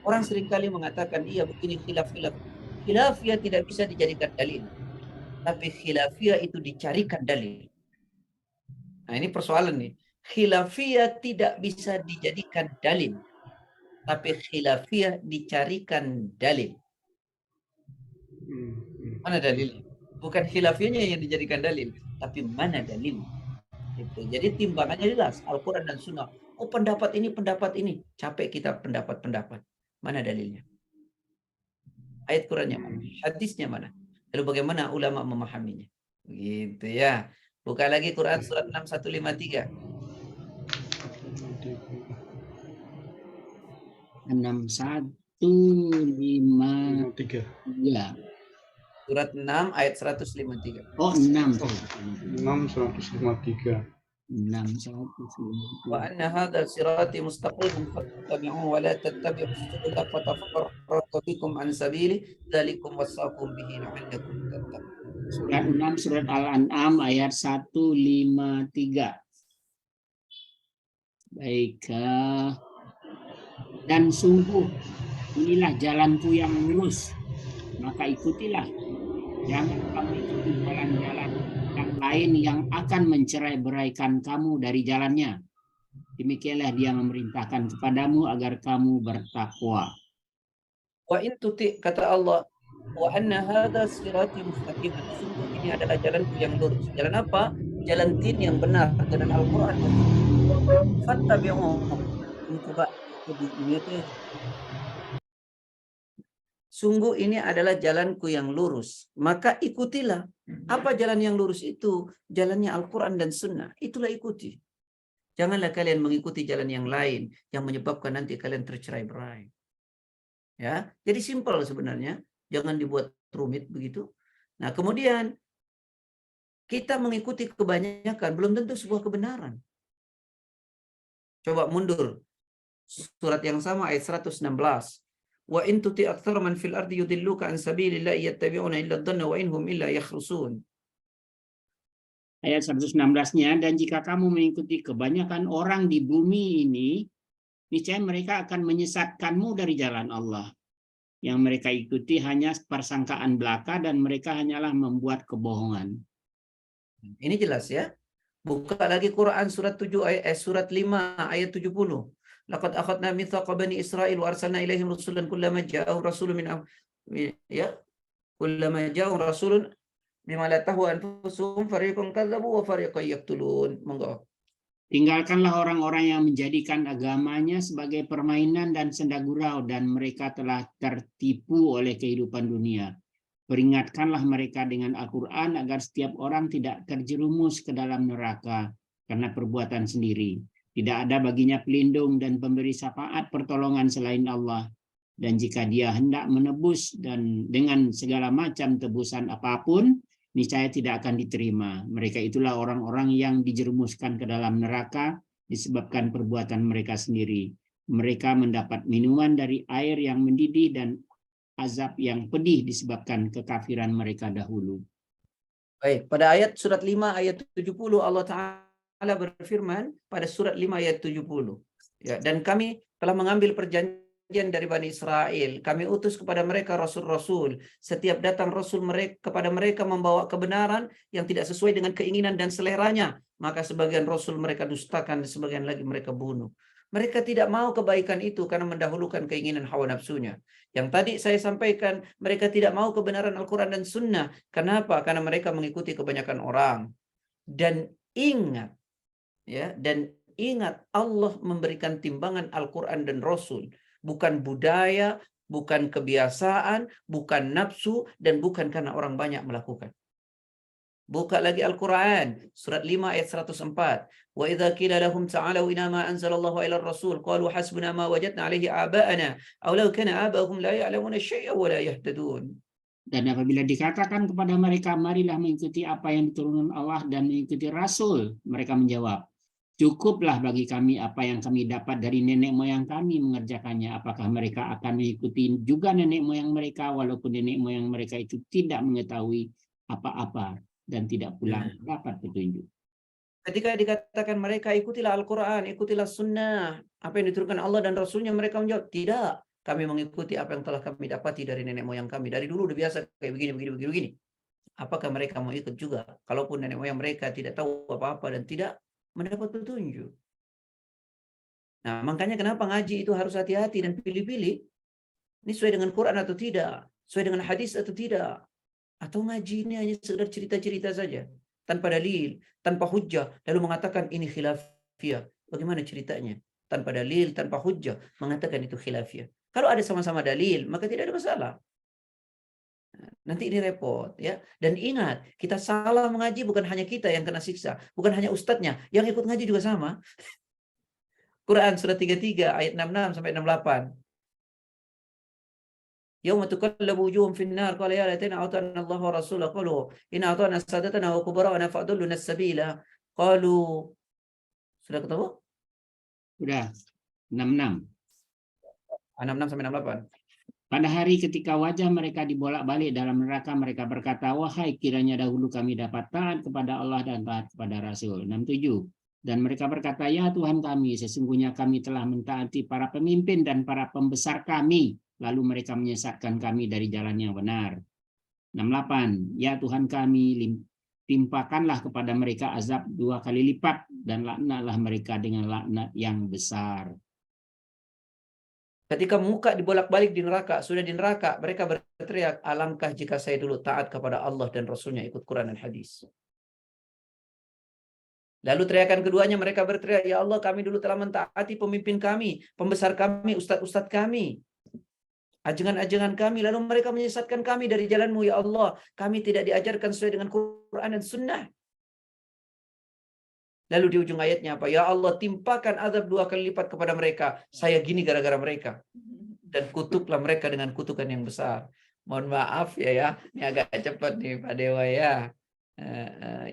Orang seringkali mengatakan, iya begini khilaf-khilaf. Khilafiyah tidak bisa dijadikan dalil. Tapi khilafiyah itu dicarikan dalil. Nah ini persoalan nih. Khilafiyah tidak bisa dijadikan dalil. Tapi khilafiyah dicarikan dalil. Mana dalilnya? Bukan khilafiyahnya yang dijadikan dalil. Tapi mana dalil? Gitu. Jadi timbangannya jelas. Al-Quran dan Sunnah. Oh pendapat ini. Capek kita pendapat-pendapat. Mana dalilnya? Ayat Qurannya mana? Hadisnya mana? Lalu bagaimana ulama memahaminya? Gitu ya. Buka lagi Quran surat 6153. 6153. Surat 6 ayat 153. Oh, 6. 6 153. 6. Wa anna hadha sirati mustaqim fattabi'uhu wa la tattabi'us subula fatafarraqa bikum an sabili dzalikum wasaqum bihi la'allakum tattaqun. Surat 6 surat Al-An'am ayat 153. Baik. Dan sungguh inilah jalanku yang lurus, maka ikutilah. Jangan kamu ikuti jalan-jalan yang lain yang akan mencerai-beraikan kamu dari jalannya. Demikianlah dia memerintahkan kepadamu agar kamu bertakwa. Wa in tuti, kata Allah, wa anna hadha sirati mustaqim. Sungguh ini adalah jalanku yang lurus. Jalan apa? Jalan din yang benar, jalan Al-Quran. Fattabi'uhu. Coba sungguh ini adalah jalanku yang lurus, maka ikutilah. Apa jalan yang lurus itu? Jalannya Al-Quran dan Sunnah. Itulah ikuti. Janganlah kalian mengikuti jalan yang lain yang menyebabkan nanti kalian tercerai-berai. Ya, jadi simpel sebenarnya. Jangan dibuat rumit begitu. Nah, kemudian kita mengikuti kebanyakan belum tentu sebuah kebenaran. Coba mundur. Surat yang sama ayat 116. Wa in tuti aktsara man fil ardi yudilluka an sabilillahi yattabi'una illa dhanna wa inhum illa yakhrusun. Ayat 116-nya, dan jika kamu mengikuti kebanyakan orang di bumi ini, niscaya mereka akan menyesatkanmu dari jalan Allah. Yang mereka ikuti hanya persangkaan belaka dan mereka hanyalah membuat kebohongan. Ini jelas ya. Buka lagi Quran surat 7 surat 5 ayat 70. Laqad akhadna mitsaqa bani Israil wa arsalna ilaihim rusulan kullama ja'ahum rasulun bima la tahwa anfusuhum fariqan kadzabu wa fariqan yaqtulun. Monggo. Tinggalkanlah orang-orang yang menjadikan agamanya sebagai permainan dan senda gurau, dan mereka telah tertipu oleh kehidupan dunia. Peringatkanlah mereka dengan Al-Quran agar setiap orang tidak terjerumus ke dalam neraka karena perbuatan sendiri. Tidak ada baginya pelindung dan pemberi syafaat pertolongan selain Allah. Dan jika dia hendak menebus dan dengan segala macam tebusan apapun, niscaya tidak akan diterima. Mereka itulah orang-orang yang dijerumuskan ke dalam neraka disebabkan perbuatan mereka sendiri. Mereka mendapat minuman dari air yang mendidih dan azab yang pedih disebabkan kekafiran mereka dahulu. Baik, pada ayat surat 5 ayat 70 Allah Ta'ala berfirman pada surat 5 ayat 70. Ya, dan kami telah mengambil perjanjian dari Bani Israel. Kami utus kepada mereka rasul-rasul. Setiap datang rasul mereka kepada mereka membawa kebenaran yang tidak sesuai dengan keinginan dan seleranya. Maka sebagian rasul mereka dustakan dan sebagian lagi mereka bunuh. Mereka tidak mau kebaikan itu karena mendahulukan keinginan hawa nafsunya. Yang tadi saya sampaikan, mereka tidak mau kebenaran Al-Quran dan Sunnah. Kenapa? Karena mereka mengikuti kebanyakan orang. Dan ingat, ya, Allah memberikan timbangan Al-Quran dan Rasul. Bukan budaya, bukan kebiasaan, bukan nafsu, dan bukan karena orang banyak melakukan. Buka lagi Al-Quran, surat 5 ayat 104. Wa idza qila lahum ta'alu ila ma anzalallahu ila ar-rasul qalu hasbuna ma wajadna alayhi aba'ana aw law kana aba'uhum la ya'lamuna syai'an wa la yahtadun. Dan apabila dikatakan kepada mereka, marilah mengikuti apa yang diturunkan Allah dan mengikuti Rasul, mereka menjawab, cukuplah bagi kami apa yang kami dapat dari nenek moyang kami mengerjakannya. Apakah mereka akan mengikuti juga nenek moyang mereka, walaupun nenek moyang mereka itu tidak mengetahui apa-apa dan tidak pula dapat petunjuk. Ketika dikatakan mereka ikutilah Al-Quran, ikutilah Sunnah, apa yang diturunkan Allah dan Rasulnya, mereka menjawab, tidak. kami mengikuti apa yang telah kami dapati dari nenek moyang kami. Dari dulu udah biasa kayak begini. Apakah mereka mau ikut juga? Kalaupun nenek moyang mereka tidak tahu apa-apa dan tidak mendapat petunjuk. Nah, makanya kenapa ngaji itu harus hati-hati dan pilih-pilih. Ini sesuai dengan Quran atau tidak? Sesuai dengan hadis atau tidak? Atau ngaji ini hanya sekedar cerita-cerita saja, tanpa dalil, tanpa hujjah, lalu mengatakan ini khilafiyah. Bagaimana ceritanya? Tanpa dalil, tanpa hujjah, mengatakan itu khilafiyah. Kalau ada sama-sama dalil, maka tidak ada masalah. Nanti ini repot ya. Dan ingat, kita salah mengaji bukan hanya kita yang kena siksa, bukan hanya ustadznya, yang ikut ngaji juga sama. Quran surah 33 ayat 66 sampai 68. Yauma tuqallabu wujuhum fin-nar qala ya laitana ata'na Allah wa rasulahu qalu in ata'na sadatana wa kubara'ana fa'dalluna as-sabila qalu. Sudah ketemu? Sudah. 66. 66 sampai 68. Pada hari ketika wajah mereka dibolak-balik dalam neraka, mereka berkata, wahai kiranya dahulu kami dapat taat kepada Allah dan taat kepada Rasul. 67. Dan mereka berkata, ya Tuhan kami, sesungguhnya kami telah mentaati para pemimpin dan para pembesar kami, lalu mereka menyesatkan kami dari jalan yang benar. 68. Ya Tuhan kami, timpakanlah kepada mereka azab 2 kali lipat, dan laknatlah mereka dengan laknat yang besar. Ketika muka dibolak-balik di neraka, sudah di neraka, mereka berteriak, alangkah jika saya dulu taat kepada Allah dan Rasulnya, ikut Quran dan hadis. Lalu teriakan keduanya mereka berteriak, ya Allah kami dulu telah mentaati pemimpin kami, pembesar kami, ustadz-ustadz kami, ajengan-ajengan kami, lalu mereka menyesatkan kami dari jalan-Mu, ya Allah. Kami tidak diajarkan sesuai dengan Quran dan Sunnah. Lalu di ujung ayatnya apa? Ya Allah, timpakan azab 2 kali lipat kepada mereka. Saya gini gara-gara mereka. Dan kutuklah mereka dengan kutukan yang besar. Mohon maaf ya. Ini agak cepat nih Pak Dewa ya.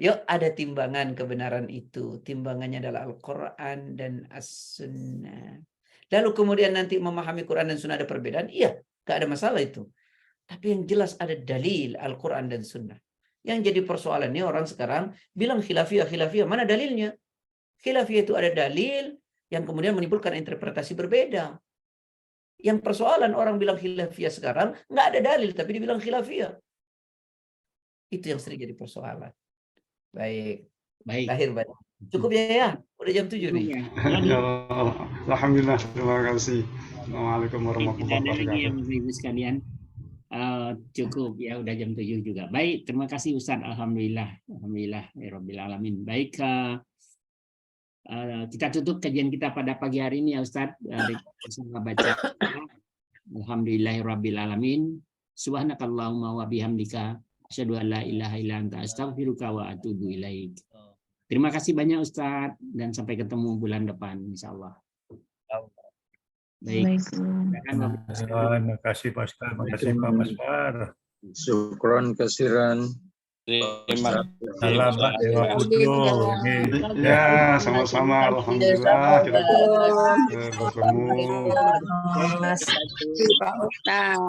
Yuk ada timbangan kebenaran itu. Timbangannya adalah Al-Quran dan As-Sunnah. Lalu kemudian nanti memahami Quran dan Sunnah ada perbedaan. Iya, gak ada masalah itu. Tapi yang jelas ada dalil Al-Quran dan Sunnah. Yang jadi persoalannya orang sekarang bilang khilafiyah. Mana dalilnya? Khilafiyah itu ada dalil yang kemudian menimbulkan interpretasi berbeda. Yang persoalan orang bilang khilafiyah sekarang nggak ada dalil tapi dibilang khilafiyah. Itu yang sering jadi persoalan. Baik. Lahir batin. Cukup ya? Udah jam 7 nih. Ya, alhamdulillah, terima kasih. Assalamualaikum warahmatullahi wabarakatuh. Ibu sekalian. Cukup ya, udah jam 7 juga. Baik, terima kasih Ustaz. Alhamdulillah ya Rabbil Alamin. Baik, kita tutup kajian kita pada pagi hari ini ya Ustaz. Bersama baca Alhamdulillah Rabbil Alamin. Subhanakallahumma wa bihamdika asyhadu an la ilaha illa anta astaghfiruka wa atubu ilaik. Terima kasih banyak Ustaz dan sampai ketemu bulan depan insyaallah. Baik. Terima kasih Pak Ustaz, terima kasih Pak Masfar. Syukron kasiran. Terima Salam Pak Dewa Putu. Ya, sama-sama. Alhamdulillah kita bertemu. Terima kasih Pak Ustaz.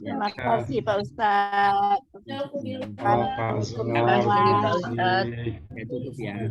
Terima kasih Pak Ustaz. Pak Ustaz. Ya, tutup ya.